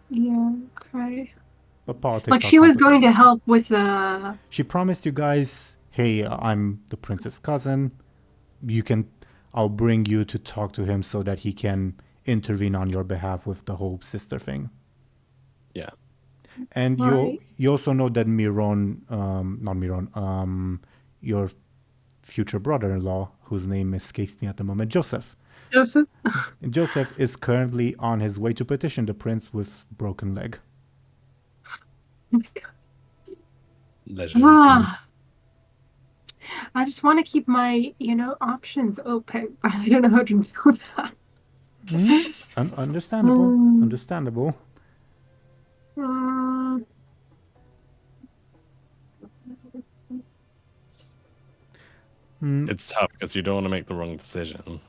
Yeah. Okay. But politics Like are she was going to complicated. help with the. She promised you guys, "Hey, I'm the prince's cousin. I'll bring you to talk to him so that he can intervene on your behalf with the whole sister thing." Yeah. And Right. you also know that your future brother-in-law, whose name escapes me at the moment, Joseph. Joseph. Joseph is currently on his way to petition the prince with broken leg. Legend. Ah, I just want to keep my, options open, but I don't know how to do that. Understandable. Hmm. Understandable. Mm, It's tough because you don't want to make the wrong decision.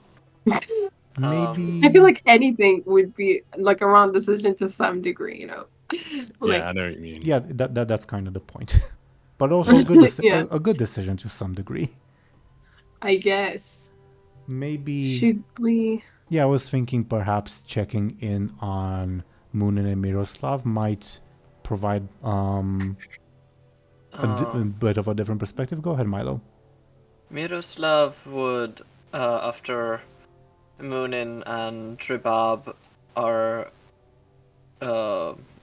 Maybe. I feel like anything would be like a wrong decision to some degree, Like, Yeah, I know what you mean. Yeah, that's kind of the point. But also a good Yeah. a good decision to some degree. I guess. maybe... Should we? Yeah, I was thinking perhaps checking in on Muninn and Miroslav might provide a bit of a different perspective. Go ahead, Milo. Miroslav would, after Muninn and Ribab are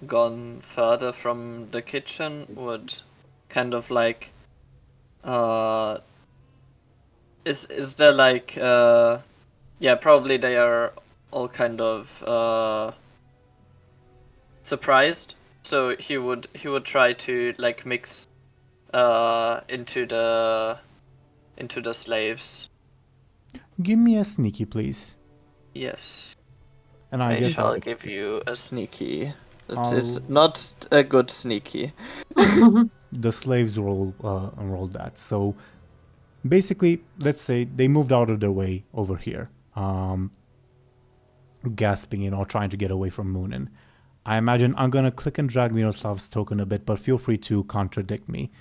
gone further from the kitchen, would kind of like, is there like, yeah, probably they are all kind of surprised. So he would try to like mix into the slaves. Give me a sneaky, please. Yes. And I guess shall give you a sneaky. I'll- It's not a good sneaky. the slaves roll that. So basically, let's say they moved out of their way over here, gasping or trying to get away from Muninn. I imagine I'm gonna click and drag Miroslav's token a bit, but feel free to contradict me.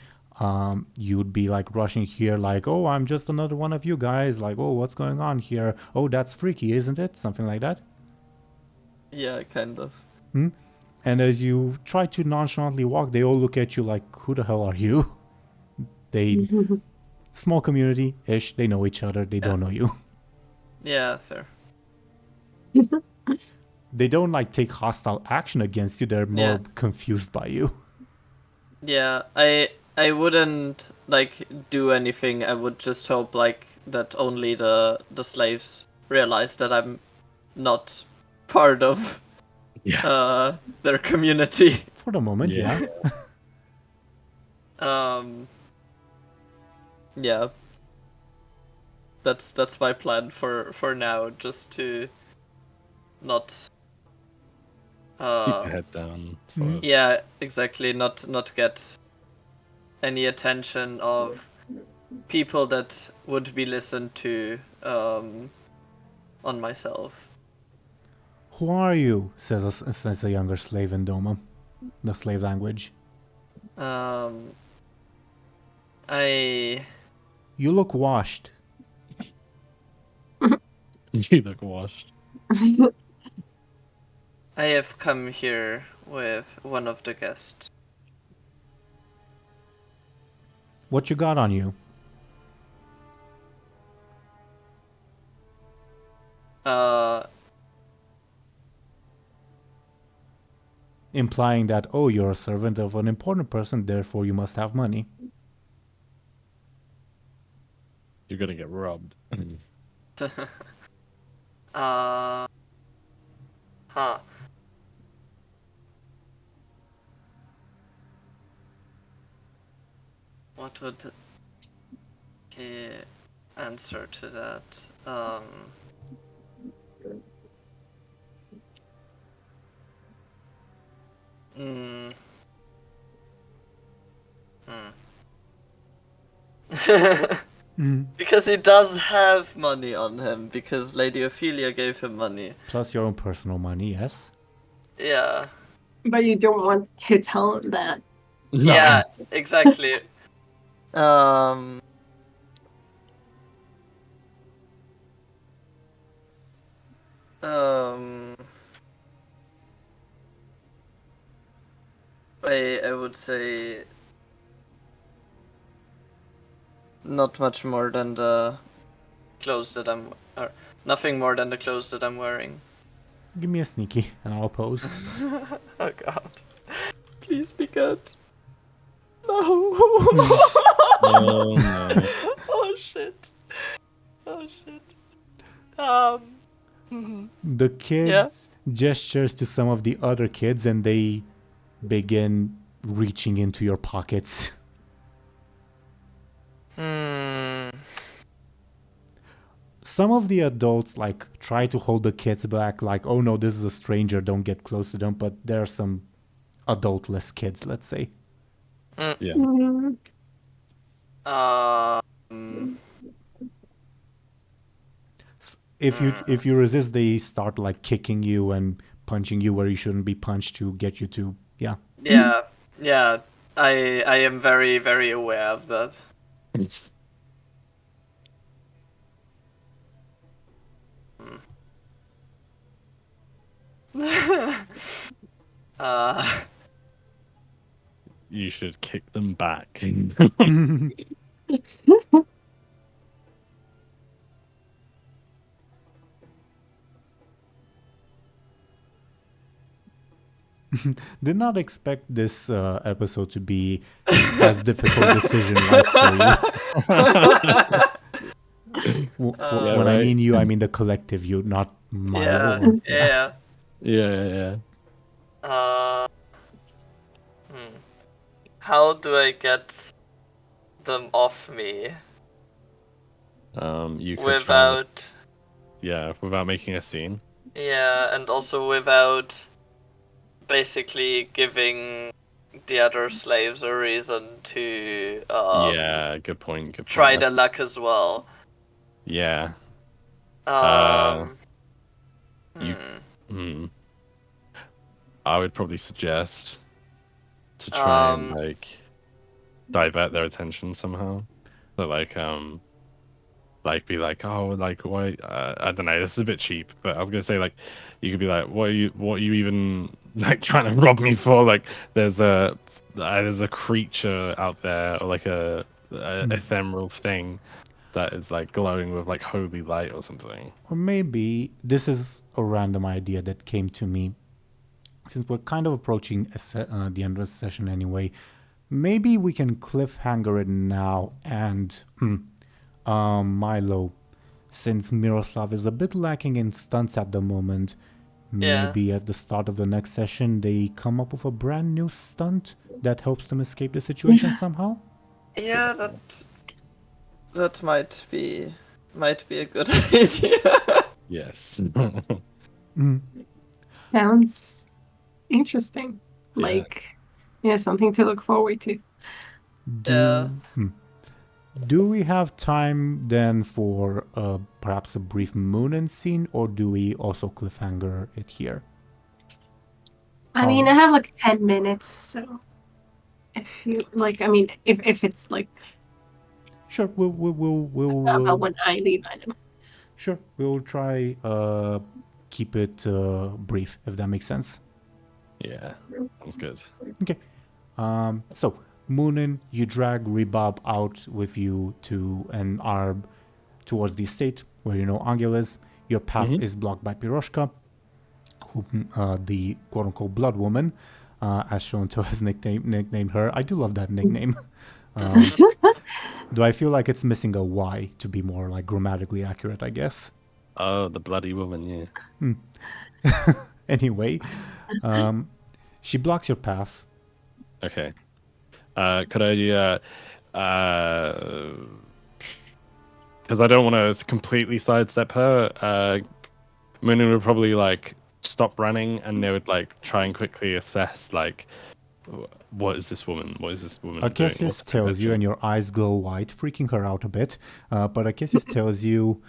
You'd be like rushing here like, oh, I'm just another one of you guys, like, oh, what's going on here? Oh, that's freaky, isn't it? Something like that. Yeah, kind of. And as you try to nonchalantly walk, they all look at you like, who the hell are you? They, small community-ish, they know each other, they don't know you. Yeah, fair. They don't like take hostile action against you, they're more confused by you. Yeah, I wouldn't like do anything. I would just hope like that only the slaves realize that I'm not part of their community. For the moment, yeah. Yeah. That's my plan for now, just to not Keep your head down. Sort of. yeah, exactly, not get any attention of people that would be listened to on myself. Who are you? Says a younger slave in Doma, the slave language. You look washed. You look washed. I have come here with one of the guests. What you got on you? Implying that, oh, you're a servant of an important person, therefore you must have money. You're gonna get robbed. Huh. What would he answer to that? Because he does have money on him, because Lady Ophelia gave him money. Plus your own personal money, yes? Yeah. But you don't want to tell him that. No. Yeah, exactly. I would say not much more than the clothes that or nothing more than the clothes that I'm wearing. Give me a sneaky and I'll pose. Oh god. Please be good. No. Oh no. Oh shit. Oh shit. The kids gestures to some of the other kids and they begin reaching into your pockets. Some of the adults like try to hold the kids back, like, oh no, this is a stranger, don't get close to them, but there are some adultless kids, let's say. Yeah. If you resist, they start like kicking you and punching you where you shouldn't be punched to get you to Yeah. I am very, very aware of that. You should kick them back. Did not expect this episode to be as difficult decision-wise for you. When I mean you, I mean the collective you, not Milo. Yeah. Yeah. How do I get them off me You could without? without making a scene. Yeah, and also without basically giving the other slaves a reason to Good point. try their luck as well. Yeah. I would probably suggest to try and divert their attention somehow. So be like, oh, like why? I don't know. This is a bit cheap, but I was gonna say like, you could be like, what are you even like trying to rob me for? Like, there's a creature out there, or like a ephemeral thing that is like glowing with like holy light or something. Or maybe this is a random idea that came to me. Since we're kind of approaching the end of the session anyway, maybe we can cliffhanger it now and Milo, since Miroslav is a bit lacking in stunts at the moment, maybe at the start of the next session they come up with a brand new stunt that helps them escape the situation somehow. Yeah, that might be a good idea. Yes. Sounds interesting. Like, something to look forward to. Do we have time then for perhaps a brief Muninn scene, or do we also cliffhanger it here? I mean, I have like 10 minutes, so if you like, I mean, if it's like sure, we'll about when I leave, I know. Sure, we'll try keep it brief, if that makes sense. Yeah, sounds good. Okay. So Muninn, you drag Rebab out with you to an arb towards the estate where Anghel is. Your path is blocked by Piroshka, who the quote-unquote blood woman, as Show&Tell has nicknamed her. I do love that nickname. Do I feel like it's missing a Y to be more like grammatically accurate, I guess? Oh, the bloody woman, yeah. Anyway, she blocks your path. Okay. Could I, because I don't want to completely sidestep her, Muninn would probably like stop running, and they would like try and quickly assess like, what is this woman? What is this woman doing? Arcesis tells you, and your eyes glow white, freaking her out a bit. But Arcesis tells you,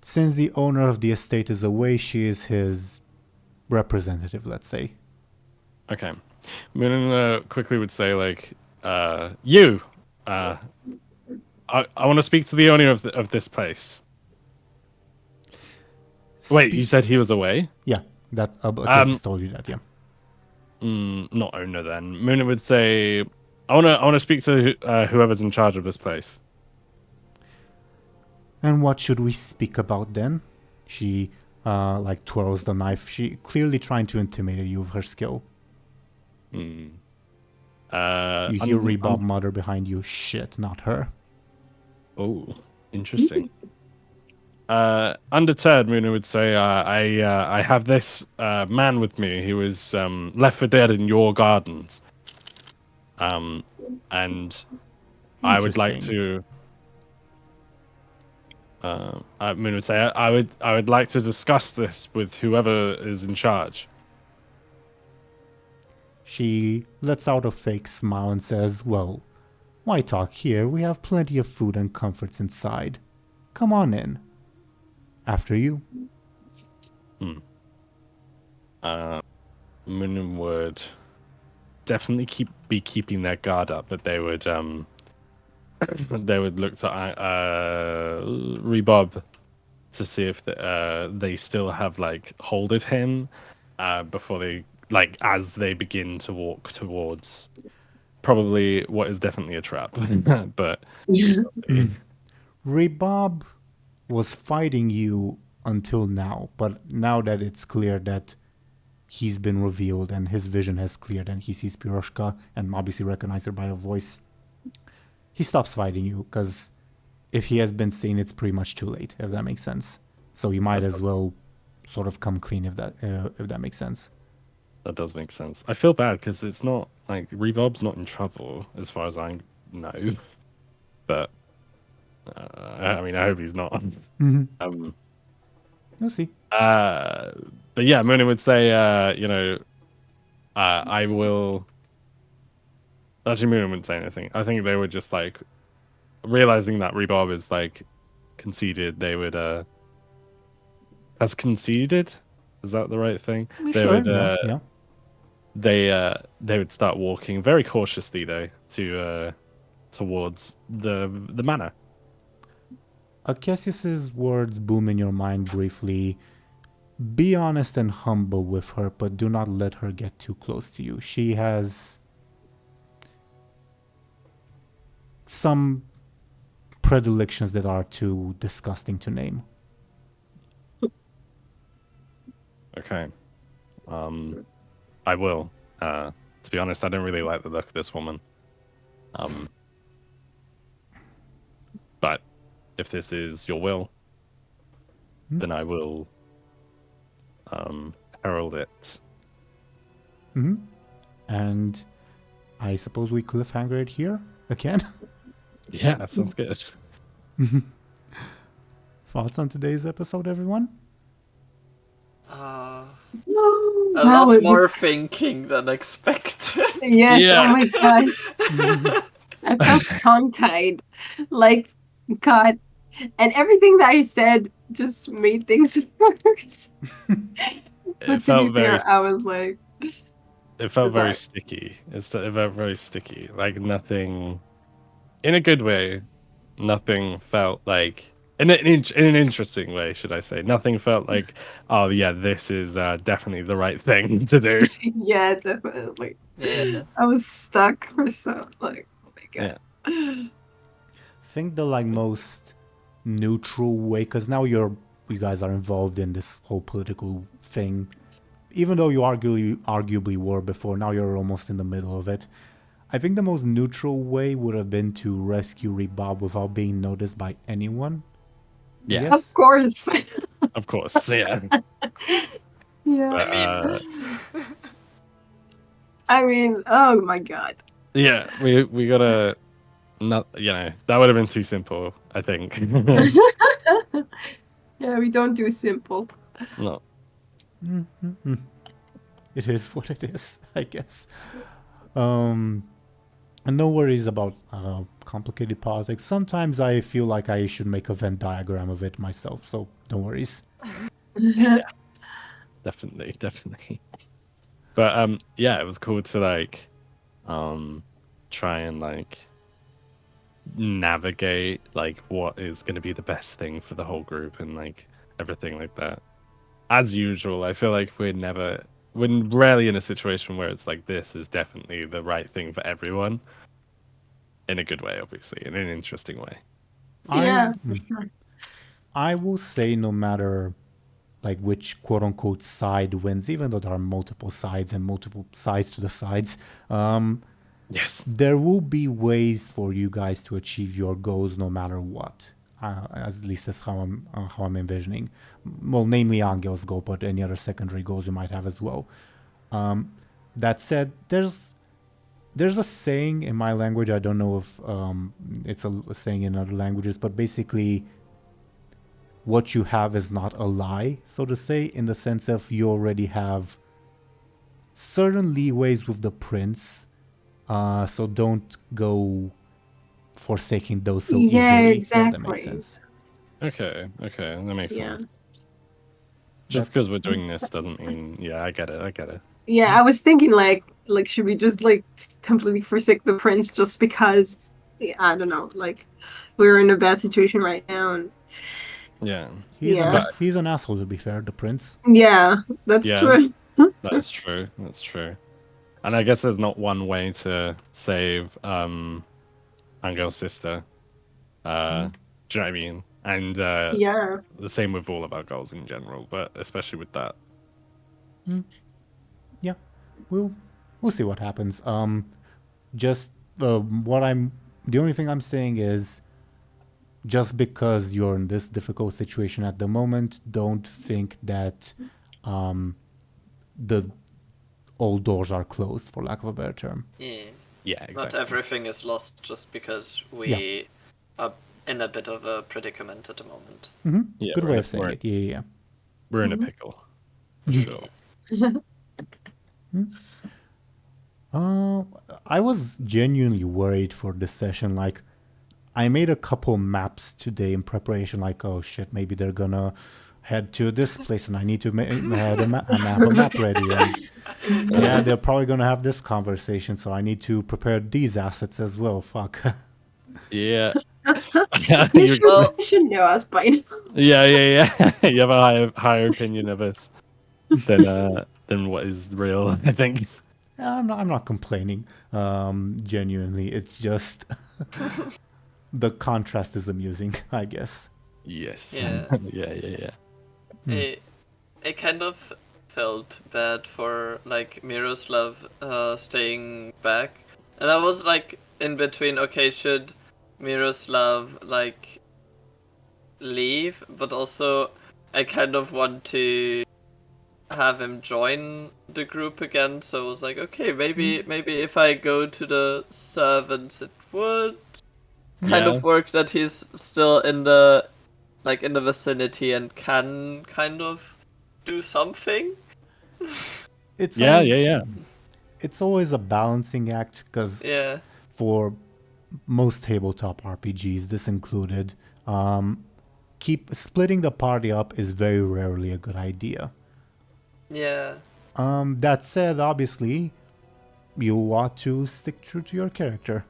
since the owner of the estate is away, she is his representative, let's say. Okay. Muninn quickly would say, like, I want to speak to the owner of this place. Wait, you said he was away? Yeah, that Arcesis told you that, yeah. Not owner then. Muninn would say, I want to speak to whoever's in charge of this place. And what should we speak about then? She twirls the knife. She clearly trying to intimidate you with her skill. You hear Rebab mutter behind you, shit, not her. Oh, interesting. Undeterred, Muninn would say, I have this man with me who was left for dead in your gardens. And I would like to... Muninn would say, I would like to discuss this with whoever is in charge. She lets out a fake smile and says, well, why talk here? We have plenty of food and comforts inside. Come on in. After you. Muninn would definitely be keeping their guard up, but they would they would look to Rebab to see if they still have like hold of him, before they as they begin to walk towards probably what is definitely a trap. But Rebob was fighting you until now, but now that it's clear that he's been revealed and his vision has cleared and he sees Piroshka and obviously recognizes her by her voice, he stops fighting you because if he has been seen, it's pretty much too late, if that makes sense. So you might as well sort of come clean if that makes sense. That does make sense. I feel bad because it's not like Rebob's not in trouble as far as I know, but I mean I hope he's not. Mm-hmm. We'll see. But yeah, Muninn would say, I will. Actually, Muninn wouldn't say anything. I think they would just like realizing that Rebob is like conceded. They would has conceded. Is that the right thing? They would. Yeah. They would start walking very cautiously though towards the manor. Cassius's words boom in your mind briefly. Be honest and humble with her, but do not let her get too close to you. She has some predilections that are too disgusting to name. Okay. I will. To be honest, I don't really like the look of this woman. But if this is your will, then I will herald it. Mm-hmm. And I suppose we cliffhanger it here again? Yeah, that sounds good. Thoughts on today's episode, everyone? A Wow, lot it more was- thinking than expected. Yes, Yeah. oh my god. I felt tongue-tied. Like, God. And everything that I said just made things worse. But to felt be fair, very- I was like, It felt very Bizarre. sticky. It felt very sticky. Like nothing, in a good way. Nothing felt like in an interesting way, should I say? Nothing felt like, oh yeah, this is definitely the right thing to do. yeah, definitely. Yeah. I was stuck for so, like, oh my god. I think the like most neutral way, because now you guys are involved in this whole political thing, even though you arguably were before, now you're almost in the middle of it. I think the most neutral way would have been to rescue Rebob without being noticed by anyone. Yeah. Yes? Of course. Of course, yeah. Yeah. But, I mean, oh my god. yeah, we gotta not, that would have been too simple, I think. Yeah, we don't do simple. No. Mm-hmm. It is what it is, I guess. And no worries about complicated politics. Sometimes I feel like I should make a Venn diagram of it myself, so no worries. Definitely. But yeah, it was cool to like try and like navigate like what is going to be the best thing for the whole group and like everything like that. As usual, I feel like we're rarely in a situation where it's like this is definitely the right thing for everyone. In a good way, obviously, in an interesting way. Yeah, for sure. I will say no matter like which quote unquote side wins, even though there are multiple sides and multiple sides to the sides, Yes. there will be ways for you guys to achieve your goals no matter what. At least that's how I'm envisioning. Well, namely Angel's goal, but any other secondary goals you might have as well. That said, there's a saying in my language. I don't know if it's a saying in other languages, but basically, what you have is not a lie, so to say, in the sense of you already have certain leeways with the prince, so don't go forsaking those so Yeah, easily. exactly. If that makes sense. Okay, that makes Yeah. sense. Just because we're doing this doesn't mean, yeah, I get it. Yeah, I was thinking like should we just like completely forsake the prince just because I don't know, like we're in a bad situation right now and Yeah. He's Yeah. he's an asshole, to be fair, the prince. yeah, that's Yeah. true. That's true. That's true. And I guess there's not one way to save Angel's sister. Do you know what I mean? And Yeah. the same with all of our goals in general, but especially with that. Yeah, we'll see what happens. Just the only thing I'm saying is, just because you're in this difficult situation at the moment, don't think that the all doors are closed, for lack of a better term. Yeah. Yeah, exactly. Not everything is lost just because we are in a bit of a predicament at the moment. Yeah, Good we're way in of a- saying we're- it. Yeah. We're in a pickle. For sure. I was genuinely worried for this session. Like, I made a couple maps today in preparation. Like, oh shit, maybe they're gonna head to this place, and I need to have a map ready. And yeah, they're probably gonna have this conversation, so I need to prepare these assets as well. Fuck. Yeah. You You- should know us by now. yeah. You have a higher opinion of us than what is real, I think. I'm not complaining. Genuinely, it's just the contrast is amusing, I guess. Yes. Yeah. Yeah. I kind of felt bad for like Miroslav staying back, and I was like in between. Okay, should Miroslav like leave? But also, I kind of want to have him join the group again. So I was like, okay, maybe if I go to the servants, it would kind Yeah. of work that he's still in the vicinity and can kind of do something. It's Yeah. It's always a balancing act, because Yeah. for most tabletop RPGs, this included, keep splitting the party up is very rarely a good idea. Yeah. That said, obviously, you want to stick true to your character,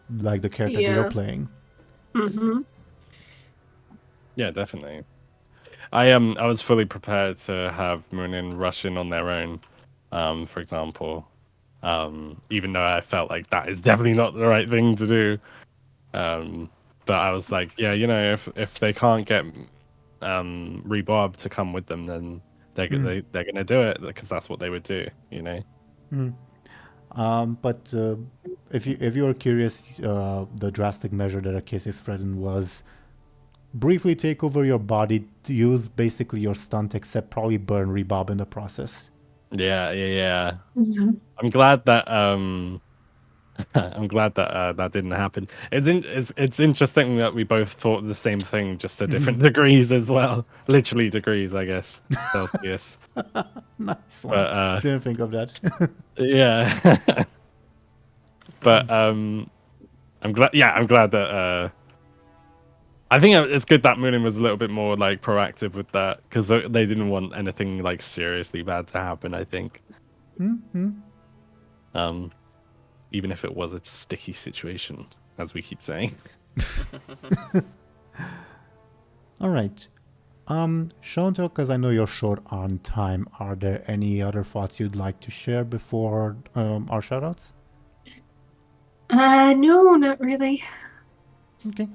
like the character that you're Yeah. playing. Mm-hmm. Yeah, definitely. I was fully prepared to have Muninn rush in on their own, for example. Even though I felt like that is definitely not the right thing to do. But I was like, yeah, if they can't get Rebob to come with them, then they're gonna do it because that's what they would do, But if you are curious, the drastic measure that Akesis Fredden was briefly take over your body, to use basically your stunt, except probably burn Rebob in the process. Yeah. I'm glad that that didn't happen. It's interesting that we both thought the same thing, just to different degrees as well. Literally degrees, I guess. Celsius. Nice one. But Didn't think of that. yeah. But I'm glad. Yeah, I'm glad that. I think it's good that Muninn was a little bit more like proactive with that, because they didn't want anything like seriously bad to happen, I think. Even if it was a sticky situation, as we keep saying. All right. Show&Tell, because I know you're short on time, are there any other thoughts you'd like to share before our shoutouts? No, not really. Okay.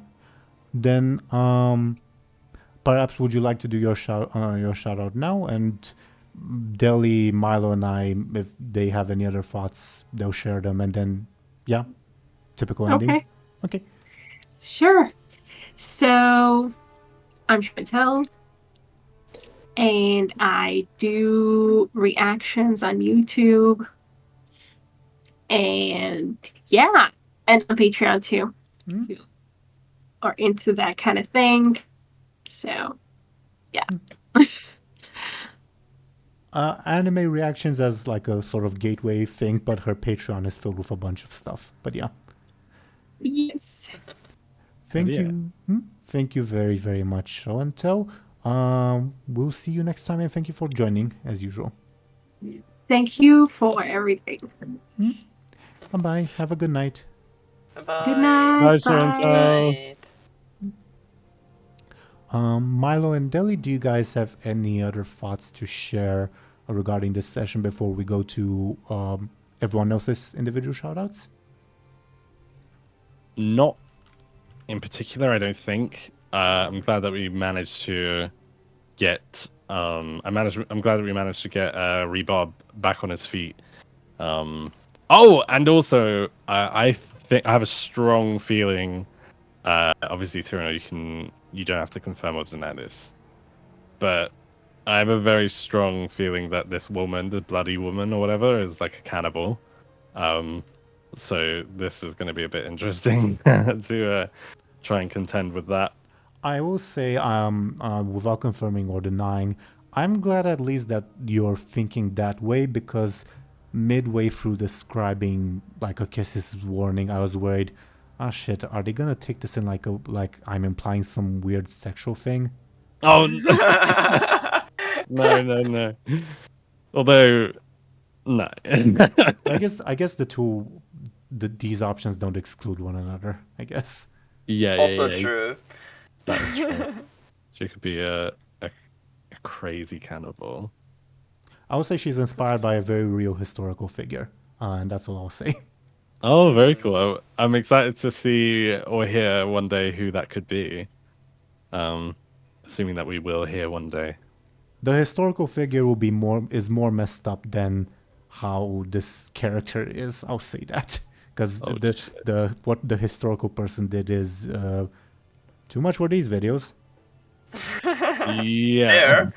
Then perhaps would you like to do your shout out now, and Deli, Milo, and I, if they have any other thoughts, they'll share them, and then typical ending. Okay. Okay. Sure. So, I'm Show&Tell, and I do reactions on YouTube, and and on Patreon too. Mm. You are into that kind of thing. So, yeah. Anime reactions as like a sort of gateway thing, but her Patreon is filled with a bunch of stuff. But yeah. Yes. Thank Yeah. you. Thank you very, very much, Show&Tell. We'll see you next time, and thank you for joining, as usual. Thank you for everything. Bye-bye. Have a good night. Bye. Good night. Bye, Show&Tell. Night. Milo and Deli, do you guys have any other thoughts to share regarding this session before we go to everyone else's individual shoutouts? Not in particular, I don't think. I'm glad that we managed to get. I'm glad that we managed to get Rebob back on his feet. Oh, and also, I think I have a strong feeling. Obviously, Teeironor, you don't have to confirm or deny this, but I have a very strong feeling that this woman, the bloody woman or whatever, is like a cannibal. So this is going to be a bit interesting to try and contend with that. I will say, without confirming or denying, I'm glad at least that you're thinking that way, because midway through describing like a kiss's warning, I was worried, oh shit, are they gonna take this in like I'm implying some weird sexual thing? Oh no. Although, no. I guess these options don't exclude one another, I guess. Yeah. Also true. That's true. She could be a crazy cannibal. I would say she's inspired by a very real historical figure, and that's all I'll say. Oh, very cool. I'm excited to see or hear one day who that could be. Assuming that we will hear one day. The historical figure will be more messed up than how this character is. I'll say that, because what the historical person did is too much for these videos. Yeah.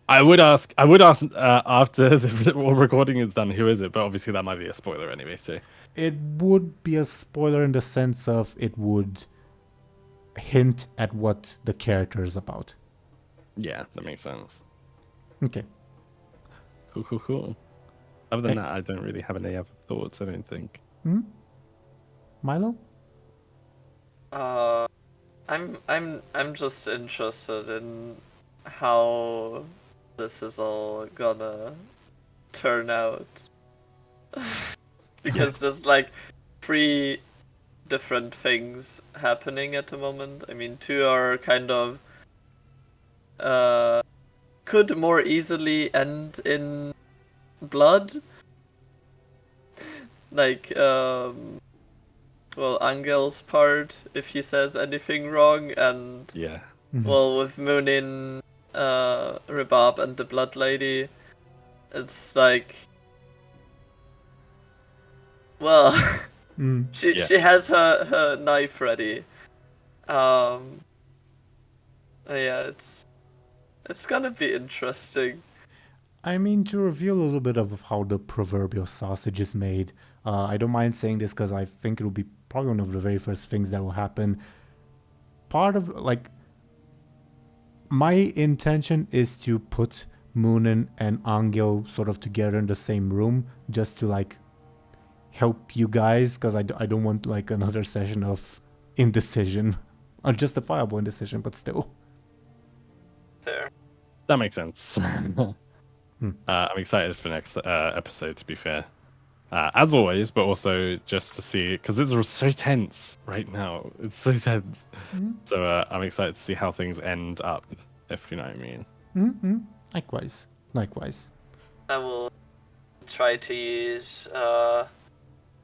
I would ask after the recording is done, who is it? But obviously that might be a spoiler anyway. So it would be a spoiler in the sense of it would hint at what the character is about. Yeah, that makes sense. Okay. Cool. Other than that, I don't really have any other thoughts. I don't think. Milo? I'm just interested in how this is all gonna turn out. Because there's like 3 different things happening at the moment. I mean, 2 are kind of could more easily end in blood. Like well, Anghel's part, if he says anything wrong, and Yeah. well, with Muninn, Rebab, and the Blood Lady, it's like, well, she has her knife ready. Yeah, it's gonna be interesting. I mean, to reveal a little bit of how the proverbial sausage is made, I don't mind saying this because I think it will be probably one of the very first things that will happen. Part of, like, my intention is to put Muninn and Anghel sort of together in the same room just to, like, help you guys, because I don't want, like, another session of indecision. Unjustifiable indecision, but still. There. That makes sense. I'm excited for next episode, to be fair. As always, but also just to see, because it's so tense right now. It's so tense. So I'm excited to see how things end up, if you know what I mean. Likewise. I will try to use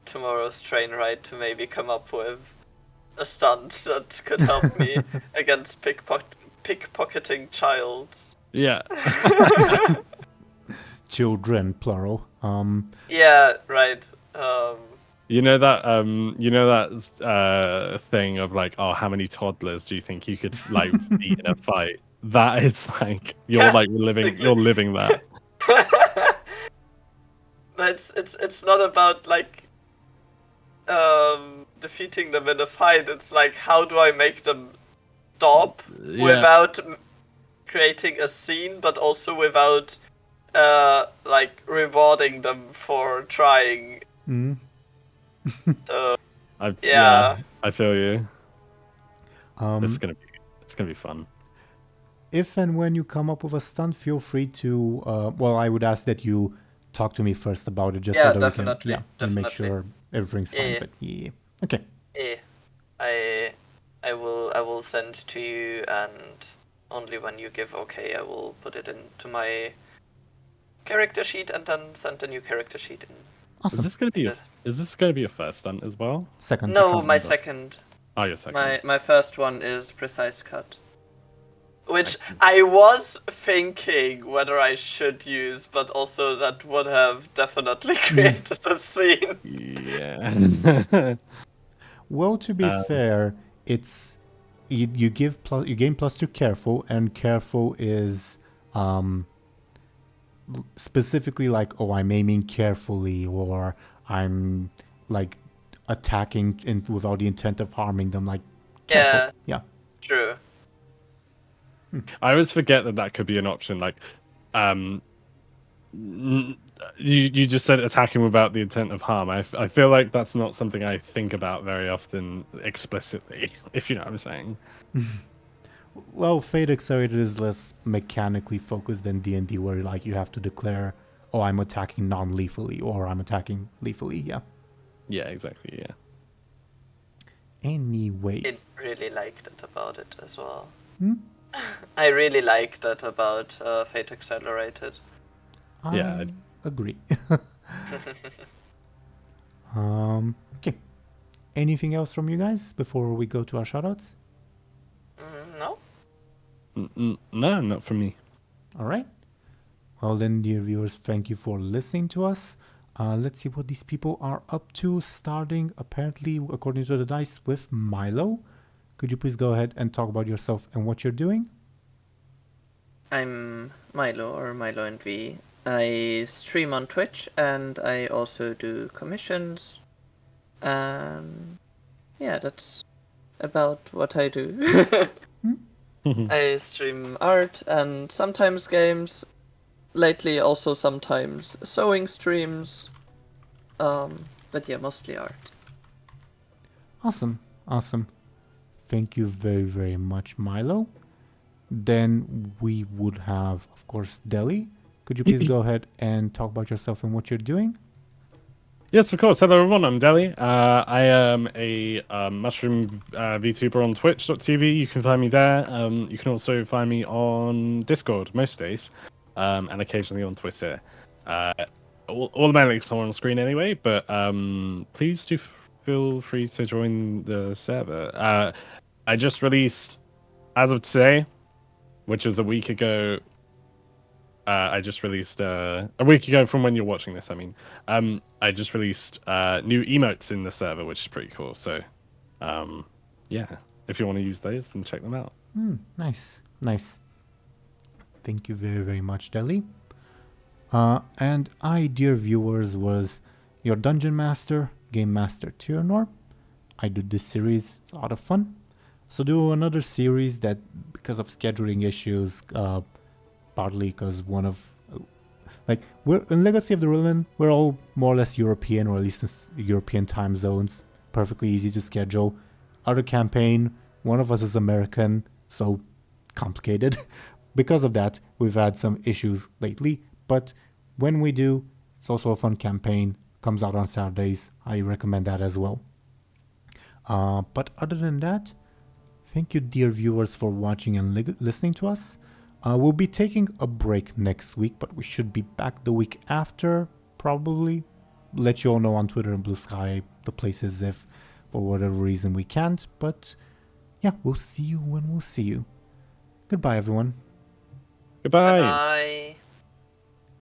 tomorrow's train ride to maybe come up with a stunt that could help me against pickpocketing childs. Yeah. Children, plural. Yeah, right. You know that thing of like, oh, how many toddlers do you think you could like beat in a fight? That is like you're living that. But it's not about like defeating them in a fight. It's like, how do I make them stop without creating a scene, but also without like rewarding them for trying. So I feel you. It's gonna be fun. If and when you come up with a stunt, feel free to. Well, I would ask that you talk to me first about it, just so that definitely, we can, and make sure everything's fine with it. Yeah. Okay. I will send to you, and only when you give okay, I will put it into my character sheet and then send a new character sheet in. Is Awesome. this gonna be a first stunt as well? Second. No, my second. Oh, your second. My first one is precise cut, which I was thinking whether I should use, but also that would have definitely created a scene. Yeah. Well, to be fair, it's you gain +2 careful, and careful is specifically like, oh, I'm aiming carefully, or I'm like attacking without the intent of harming them, like careful. Yeah. True. I always forget that could be an option. Like, you just said attacking without the intent of harm. I feel like that's not something I think about very often explicitly, if you know what I'm saying. Well, Fate Accelerated is less mechanically focused than D&D, where like you have to declare, oh, I'm attacking non-lethally, or I'm attacking lethally. Yeah. Yeah, exactly. Yeah. Anyway. I really liked it about it as well. Hmm? I really liked that about Fate Accelerated. Yeah, I agree. Okay. Anything else from you guys before we go to our shoutouts? No? No, not from me. All right. Well then, dear viewers, thank you for listening to us. Let's see what these people are up to, starting apparently, according to the dice, with Milo. Could you please go ahead and talk about yourself and what you're doing? I'm Milo, or MiloAndVe. I stream on Twitch, and I also do commissions. Yeah, that's about what I do. I stream art and sometimes games. Lately also sometimes sewing streams. But yeah, mostly art. Awesome. Thank you very, very much, Milo. Then we would have, of course, Dely. Could you please go ahead and talk about yourself and what you're doing? Yes, of course. Hello, everyone. I'm Dely. I am a mushroom VTuber on Twitch.tv. You can find me there. You can also find me on Discord most days, and occasionally on Twitter. All of my links are on screen anyway, but please do feel free to join the server. I just released, as of today, which is a week ago. I just released a week ago from when you're watching this. I mean, I just released new emotes in the server, which is pretty cool. So, yeah, if you want to use those, then check them out. Nice. Thank you very, very much, Dely. And I, dear viewers, was your Dungeon Master, Game Master Teeironor. I do this series, it's a lot of fun. So do another series that, because of scheduling issues, partly because one of, like, we're in Legacy of the Rimlen, we're all more or less European, or at least in European time zones. Perfectly easy to schedule. Other campaign, one of us is American, so complicated. Because of that, we've had some issues lately, but when we do, it's also a fun campaign. Comes out on Saturdays. I recommend that as well. But other than that, thank you, dear viewers, for watching and listening to us. We'll be taking a break next week, but we should be back the week after, probably. Let you all know on Twitter and Blue Sky the places if for whatever reason we can't. But yeah, we'll see you when we'll see you. Goodbye, everyone. Goodbye. Bye.